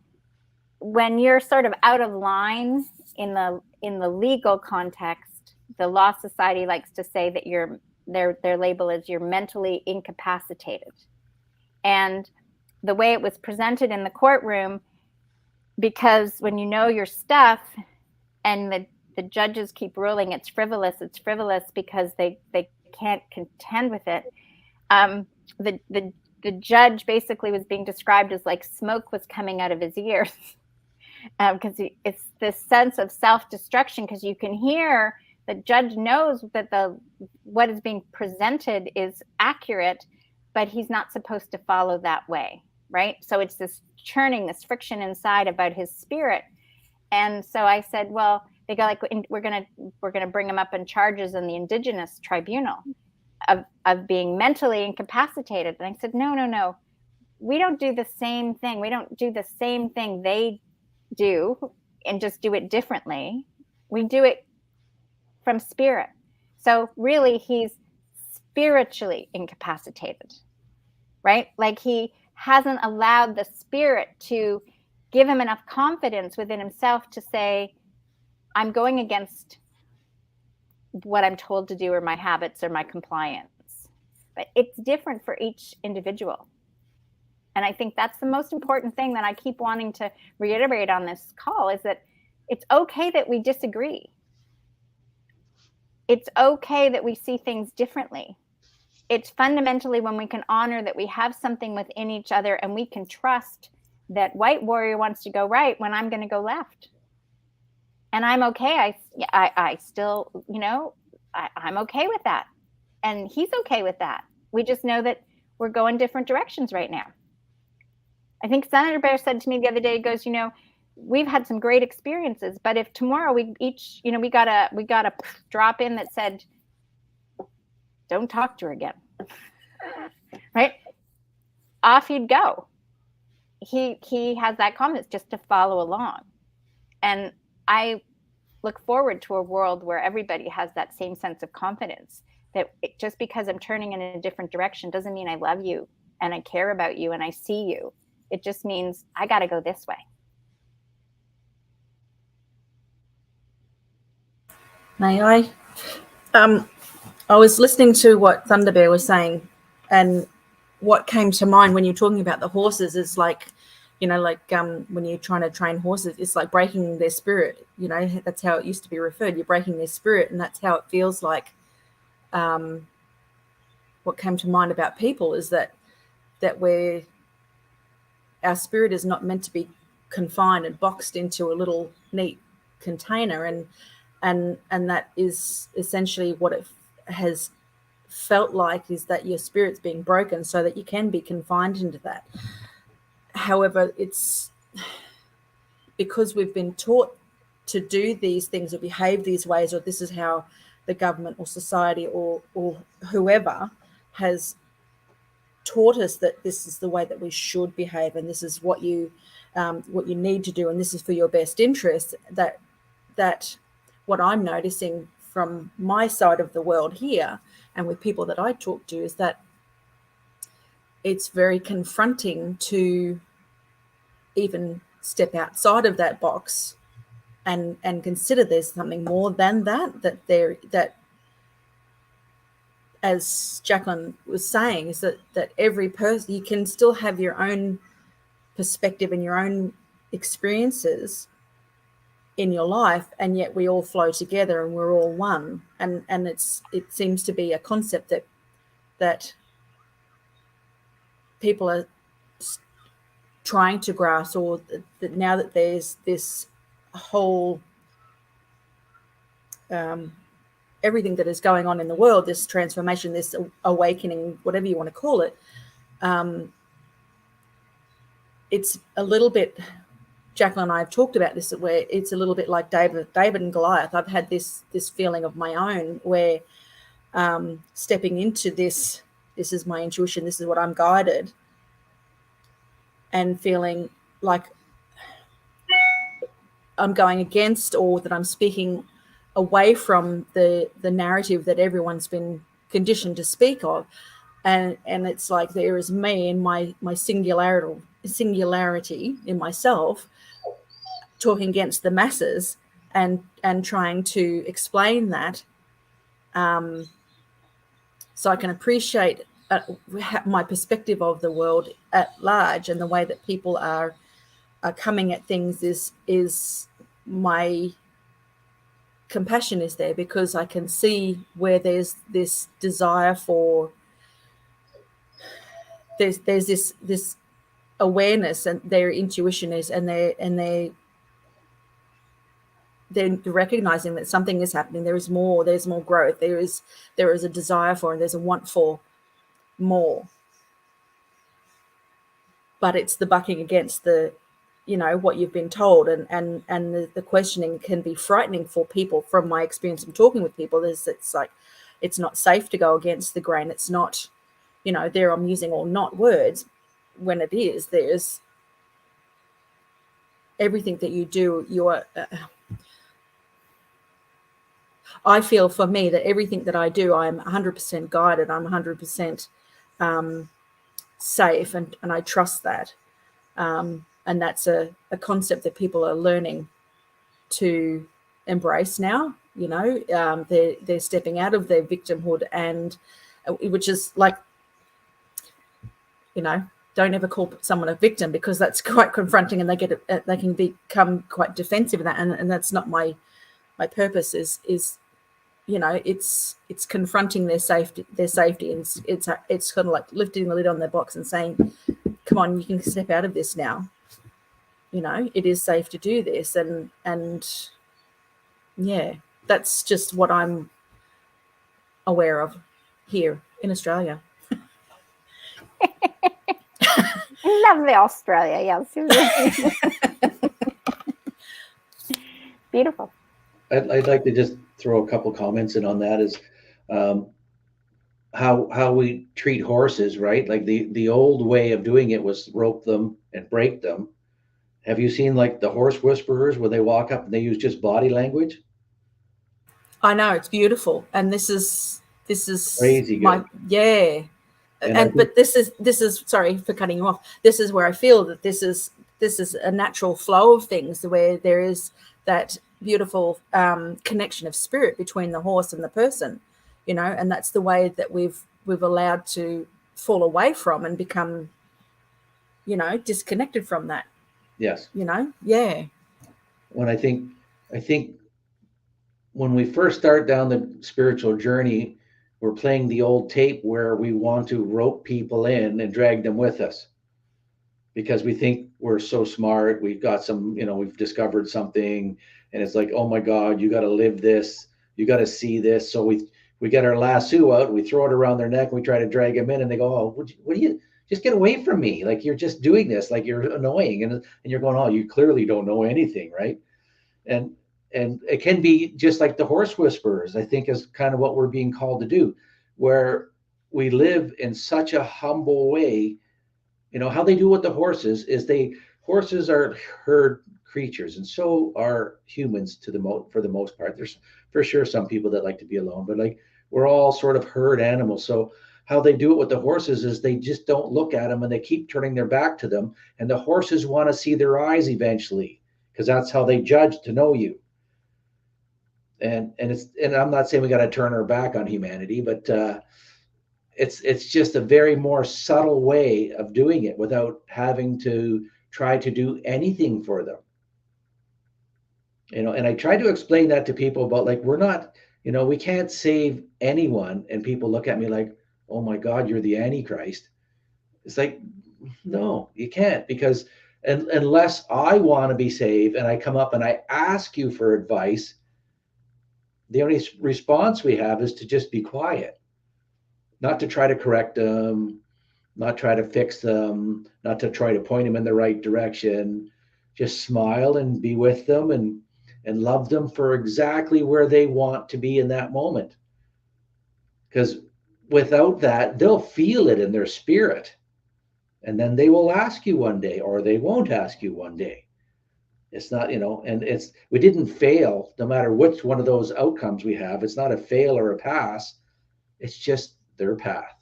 when you're sort of out of line in the legal context, the Law Society likes to say that their label is you're mentally incapacitated. And the way it was presented in the courtroom, because when you know your stuff and the judges keep ruling it's frivolous because they can't contend with it. The judge basically was being described as like smoke was coming out of his ears, because it's this sense of self-destruction, because you can hear the judge knows that what is being presented is accurate, but he's not supposed to follow that way, right? So it's this churning, this friction inside about his spirit. And so I said, well, they go like, we're gonna bring him up in charges in the Indigenous Tribunal of being mentally incapacitated. And I said, no, we don't do the same thing. We don't do the same thing they do and just do it differently. We do it from spirit. So really, he's spiritually incapacitated, right? Like he hasn't allowed the spirit to give him enough confidence within himself to say, I'm going against what I'm told to do, or my habits, or my compliance. But it's different for each individual. And I think that's the most important thing that I keep wanting to reiterate on this call, is that it's okay that we disagree. It's okay that we see things differently. It's fundamentally when we can honor that we have something within each other, and we can trust that White Warrior wants to go right when I'm going to go left. And I'm okay. I still, I'm okay with that. And he's okay with that. We just know that we're going different directions right now. I think Senator Bear said to me the other day, he goes, we've had some great experiences, but if tomorrow we each, we got a drop in that said, don't talk to her again, right? Off you'd go. He has that confidence just to follow along. And I look forward to a world where everybody has that same sense of confidence, that just because I'm turning in a different direction doesn't mean I love you and I care about you and I see you. It just means I got to go this way. May I? I was listening to what Thunder Bear was saying, and what came to mind when you're talking about the horses is like, when you're trying to train horses, it's like breaking their spirit. That's how it used to be referred. You're breaking their spirit, and that's how it feels like. What came to mind about people is that our spirit is not meant to be confined and boxed into a little neat container, and that is essentially what it has felt like, is that your spirit's being broken so that you can be confined into that. However, it's because we've been taught to do these things or behave these ways, or this is how the government or society or whoever has taught us that this is the way that we should behave, and this is what you need to do, and this is for your best interest. That what I'm noticing from my side of the world here and with people that I talk to is that it's very confronting to even step outside of that box and consider there's something more than that as Jacqueline was saying, is that every person, you can still have your own perspective and your own experiences in your life, and yet we all flow together and we're all one. And it seems to be a concept that people are trying to grasp, or that now that there's this whole everything that is going on in the world, this transformation, this awakening, whatever you want to call it, it's a little bit, Jacqueline and I have talked about this, where it's a little bit like David and Goliath. I've had this feeling of my own where stepping into this is my intuition, this is what I'm guided, and feeling like I'm going against, or that I'm speaking away from the narrative that everyone's been conditioned to speak of. And it's like there is me and my singularity in myself talking against the masses and trying to explain that, so I can appreciate my perspective of the world at large, and the way that people are coming at things is my compassion is there, because I can see where there's this desire for, there's this awareness, and their intuition is, and they're recognizing that something is happening. There's more growth. There is a desire for, and there's a want for more. But it's the bucking against the, what you've been told, and the questioning can be frightening for people. From my experience of talking with people, it's like it's not safe to go against the grain. It's not, there I'm using all not words, when it is, there's everything that you do, I feel for me that everything that I do, I'm 100% guided, I'm 100% safe, and I trust that. And that's a concept that people are learning to embrace now. They're stepping out of their victimhood, and which is like, don't ever call someone a victim, because that's quite confronting, and they can become quite defensive of that, and that's not my purpose. Is it's confronting their safety, and it's kind of like lifting the lid on their box and saying, come on, you can step out of this now. It is safe to do this, and yeah, that's just what I'm aware of here in Australia. Lovely Australia, yes. beautiful. I'd like to just throw a couple comments in on that is um, how we treat horses, right? Like the old way of doing it was rope them and break them. Have you seen like the horse whisperers where they walk up and they use just body language? I know, it's beautiful, and this is Crazy my good. yeah. And I And think, but this is sorry for cutting you off. This is where I feel that this is a natural flow of things where there is that beautiful connection of spirit between the horse and the person, you know, and that's the way that we've allowed to fall away from and become, you know, disconnected from that, yes. you know. Yeah. When I think when we first start down the spiritual journey, we're playing the old tape where we want to rope people in and drag them with us because we think we're so smart. We've got some, you know, we've discovered something, and it's like, oh my God, you got to live this, you got to see this. So we get our lasso out, we throw it around their neck, and we try to drag them in, and they go, oh, what do you just get away from me? Like you're just doing this, like you're annoying, and you're going, oh, you clearly don't know anything, right? And it can be just like the horse whisperers, I think, is kind of what we're being called to do, where we live in such a humble way. You know how they do with the horses is horses are herd creatures, and so are humans for the most part. There's for sure some people that like to be alone, but like we're all sort of herd animals. So how they do it with the horses is they just don't look at them and they keep turning their back to them, and the horses want to see their eyes eventually because that's how they judge to know you. And I'm not saying we got to turn our back on humanity, but it's just a very more subtle way of doing it without having to try to do anything for them. You know, and I try to explain that to people about like we're not, you know, we can't save anyone, and people look at me like, oh my God, you're the Antichrist. It's like, no, you can't, because unless I want to be saved and I come up and I ask you for advice, the only response we have is to just be quiet, not to try to correct them, not try to fix them, not to try to point them in the right direction. Just smile and be with them and love them for exactly where they want to be in that moment. Because without that, they'll feel it in their spirit. And then they will ask you one day, or they won't ask you one day. It's not, you know, and we didn't fail no matter which one of those outcomes we have. It's not a fail or a pass. It's just their path.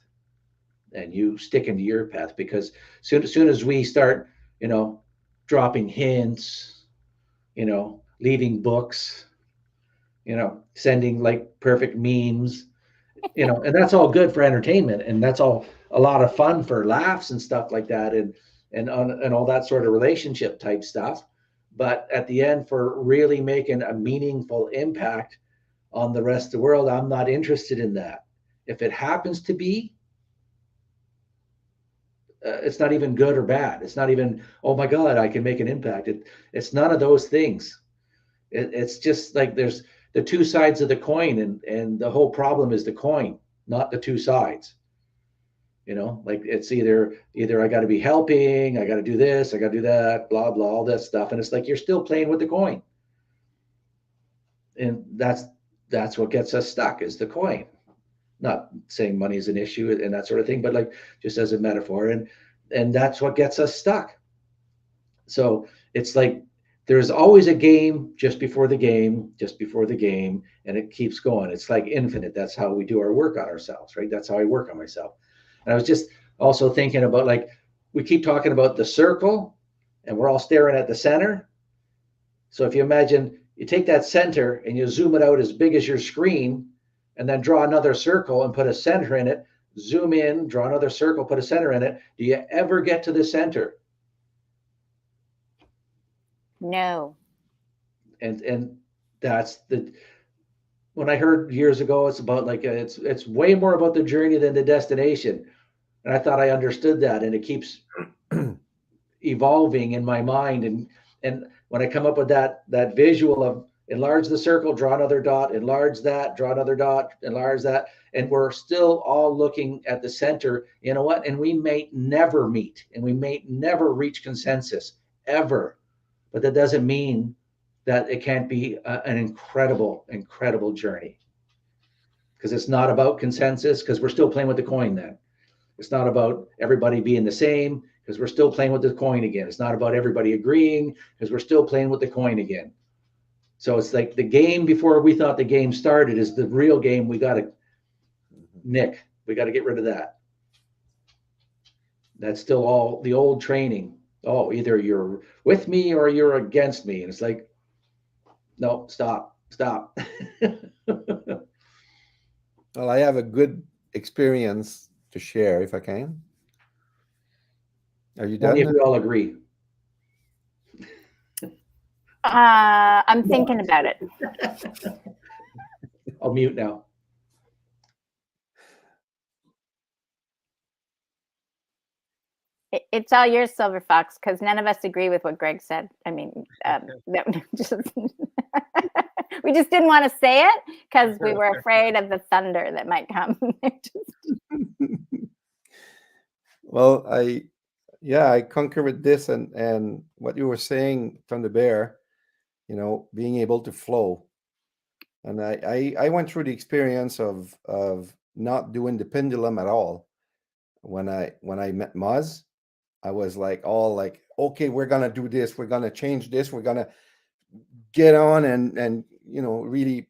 And you stick into your path, because soon as we start, you know, dropping hints, you know, leaving books, you know, sending like perfect memes, you know, and that's all good for entertainment, and that's all a lot of fun for laughs and stuff like that, and all that sort of relationship type stuff. But at the end, for really making a meaningful impact on the rest of the world, I'm not interested in that. If it happens to be, it's not even good or bad. It's not even, oh my God, I can make an impact. It's none of those things. It's just like there's the two sides of the coin, and the whole problem is the coin, not the two sides. You know, like it's either I got to be helping, I got to do this, I got to do that, blah blah, all that stuff, and it's like you're still playing with the coin, and that's what gets us stuck is the coin. Not saying money is an issue and that sort of thing, but like just as a metaphor, and that's what gets us stuck. So it's like there's always a game just before the game, just before the game, and it keeps going. It's like infinite. That's how we do our work on ourselves, right? That's how I work on myself. And I was just also thinking about like we keep talking about the circle, and we're all staring at the center. So if you imagine you take that center and you zoom it out as big as your screen, and then draw another circle and put a center in it, zoom in, draw another circle, put a center in it, do you ever get to the center? No. And that's when I heard years ago, it's about like it's way more about the journey than the destination. And I thought I understood that, and it keeps evolving in my mind. And when I come up with that visual of enlarge the circle, draw another dot, enlarge that, draw another dot, enlarge that, and we're still all looking at the center, you know what? And we may never meet, and we may never reach consensus ever, but that doesn't mean that it can't be an incredible journey. Because it's not about consensus, because we're still playing with the coin then. It's not about everybody being the same, because we're still playing with the coin again. It's not about everybody agreeing, because we're still playing with the coin again. So it's like the game before we thought the game started is the real game. We got to nick. We got to get rid of that. That's still all the old training. Oh, either you're with me or you're against me. And it's like, no, stop. Well, I have a good experience to share if I can. Are you Only if done? we all agree. I'm thinking about it. I'll mute now. It's all yours, Silver Fox, because none of us agree with what Greg said. I mean, we just didn't want to say it because we were afraid of the thunder that might come. Well, I concur with this and what you were saying, Thunder Bear, being able to flow. And I went through the experience of not doing the pendulum at all. When I met Muzz, I was like, okay, we're gonna do this, we're gonna change this, we're gonna get on and really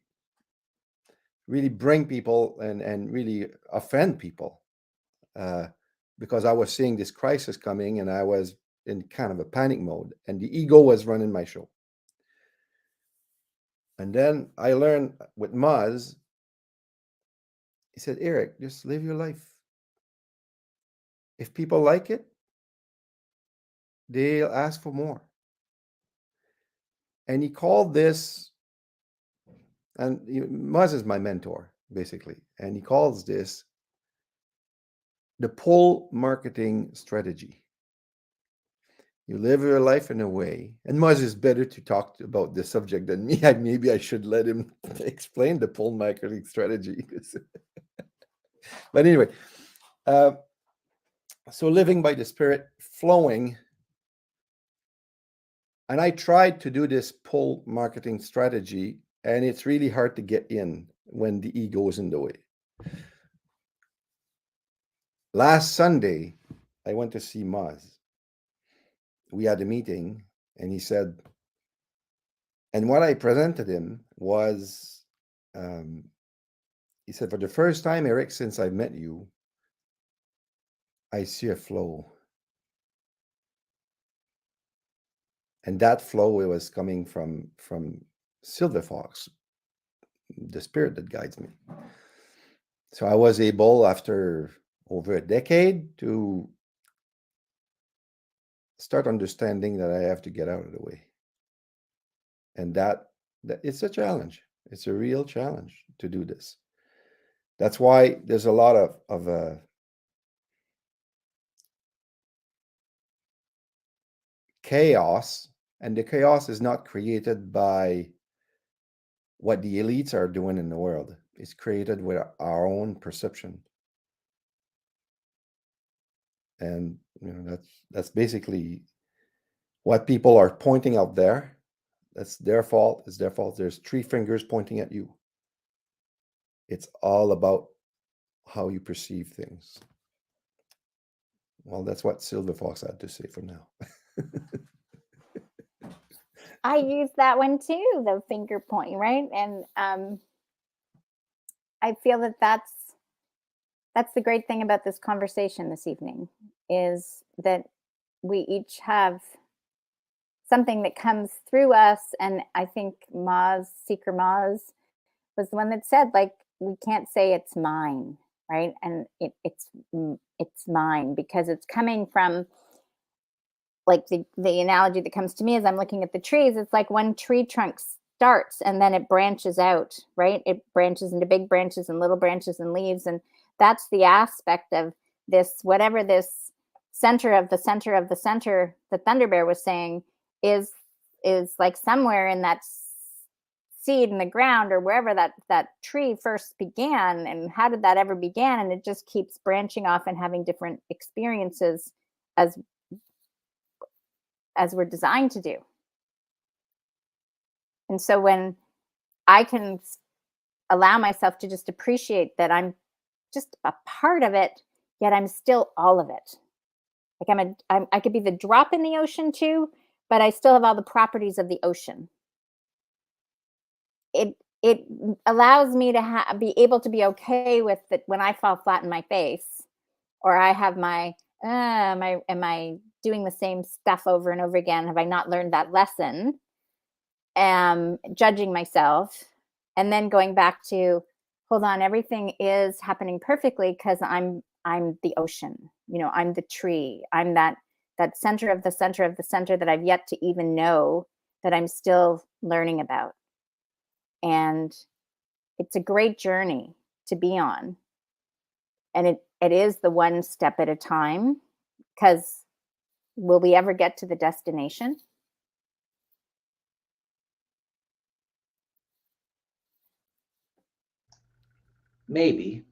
bring people and really offend people. Because I was seeing this crisis coming and I was in kind of a panic mode and the ego was running my show. And then I learned with Muzz, he said, Eric, just live your life. If people like it, they'll ask for more. And he called this, and Muzz is my mentor, basically. And he calls this the pull marketing strategy. You live your life in a way, and Muzz is better to talk about this subject than me. Maybe I should let him explain the pull marketing strategy. But anyway, so living by the Spirit, flowing. And I tried to do this pull marketing strategy, and it's really hard to get in when the ego is in the way. Last Sunday, I went to see Muzz. We had a meeting, and he said, and what I presented him was, he said, for the first time, Eric, since I met you, I see a flow. And that flow, it was coming from Silver Fox, the spirit that guides me. So I was able, after over a decade, to start understanding that I have to get out of the way. And that it's a challenge. It's a real challenge to do this. That's why there's a lot of chaos, and the chaos is not created by what the elites are doing in the world. It's created with our own perception. And that's basically what people are pointing out there. That's their fault. It's their fault. There's 3 fingers pointing at you. It's all about how you perceive things. Well, that's what Silver Fox had to say for now. I use that one too, the finger point, right? And I feel that that's the great thing about this conversation this evening, is that we each have something that comes through us. And I think Seeker Maz was the one that said, like, we can't say it's mine, right? And it's mine because it's coming from, like, the analogy that comes to me as I'm looking at the trees, it's like one tree trunk starts and then it branches out, right? It branches into big branches and little branches and leaves. And that's the aspect of this, whatever this center of the center of the center that Thunder Bear was saying is like somewhere in that seed in the ground or wherever that tree first began. And how did that ever begin? And it just keeps branching off and having different experiences as we're designed to do. And so when I can allow myself to just appreciate that I'm just a part of it, yet I'm still all of it. Like I could be the drop in the ocean too, but I still have all the properties of the ocean. It allows me to be able to be okay with that when I fall flat in my face, or I have am I doing the same stuff over and over again? Have I not learned that lesson? Judging myself, and then going back to, hold on, everything is happening perfectly because I'm the ocean. I'm the tree. I'm that center of the center of the center that I've yet to even know, that I'm still learning about. And it's a great journey to be on. And it is the one step at a time, because will we ever get to the destination? Maybe.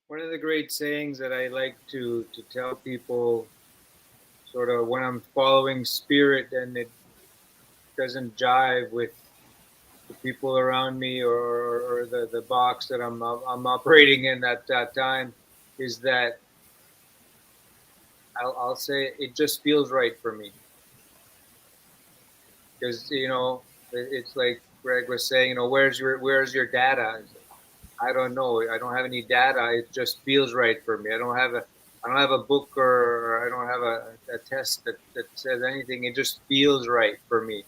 One of the great sayings that I like to tell people, sort of when I'm following spirit and it doesn't jive with the people around me or the box that I'm operating in at that time, is that I'll say it just feels right for me. Because it's like Greg was saying, where's your data? I don't know. I don't have any data. It just feels right for me. I don't have a book, or I don't have a test that says anything. It just feels right for me.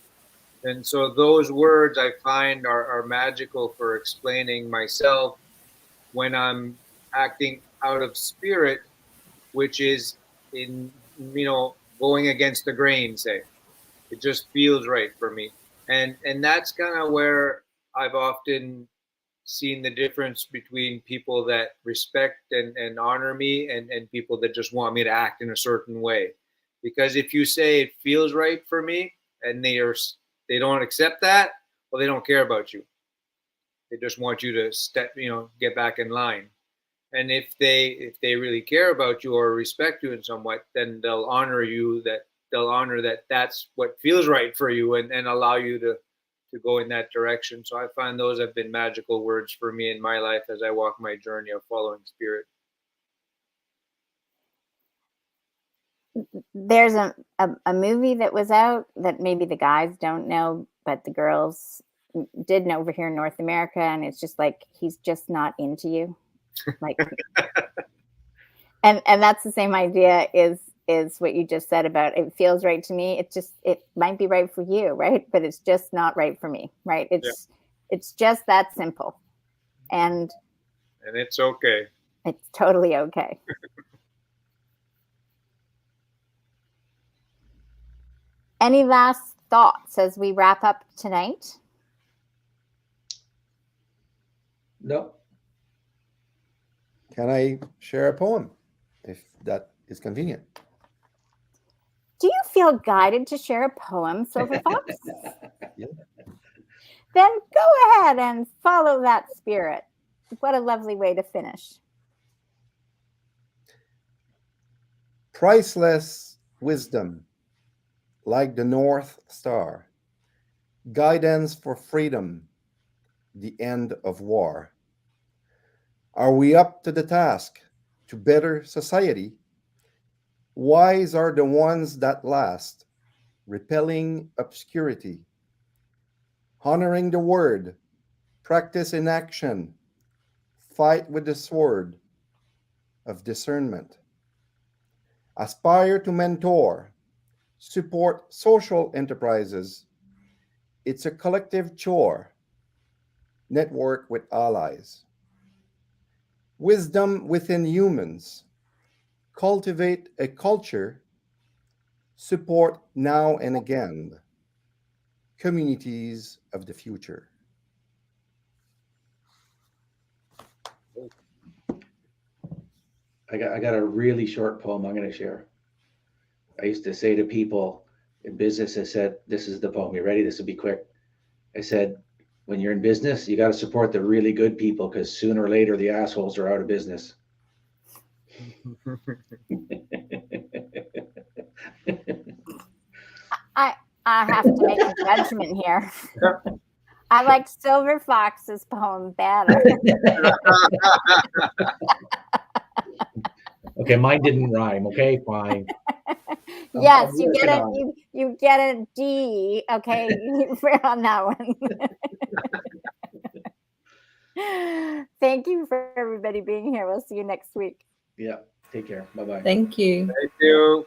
And so those words I find are magical for explaining myself when I'm acting out of spirit, which is in going against the grain, say. It just feels right for me. And that's kind of where I've often seen the difference between people that respect and honor me and people that just want me to act in a certain way. Because if you say it feels right for me and they don't accept that, well, they don't care about you. They just want you to get back in line. And if they really care about you or respect you in somewhat, then they'll honor you, that that's what feels right for you, and allow you to go in that direction. So I find those have been magical words for me in my life as I walk my journey of following spirit. There's a movie that was out that maybe the guys don't know, but the girls did know over here in North America, and it's just like, he's just not into you. Like, and that's the same idea is what you just said about it feels right to me. It might be right for you, right? But it's just not right for me, right? It's just that simple. And it's okay. It's totally okay. Any last thoughts as we wrap up tonight? No. Can I share a poem, if that is convenient? Do you feel guided to share a poem, Silver Fox? Yeah. Then go ahead and follow that spirit. What a lovely way to finish. Priceless wisdom, like the North Star, guidance for freedom, the end of war. Are we up to the task to better society? Wise are the ones that last, repelling obscurity. Honoring the word, practice in action, fight with the sword of discernment. Aspire to mentor, support social enterprises. It's a collective chore. Network with allies. Wisdom within humans. Cultivate a culture. Support now and again. Communities of the future. I got a really short poem I'm going to share. I used to say to people in business, I said, this is the poem. You ready? This will be quick. I said, when you're in business, you got to support the really good people, because sooner or later the assholes are out of business. I have to make a judgment here. I like Silver Fox's poem better. Okay, mine didn't rhyme. Okay, fine. Yes, I'm you get working a on it. you get a D. Okay, on that one. Thank you for everybody being here. We'll see you next week. Yeah. Take care. Bye bye. Thank you. Thank you.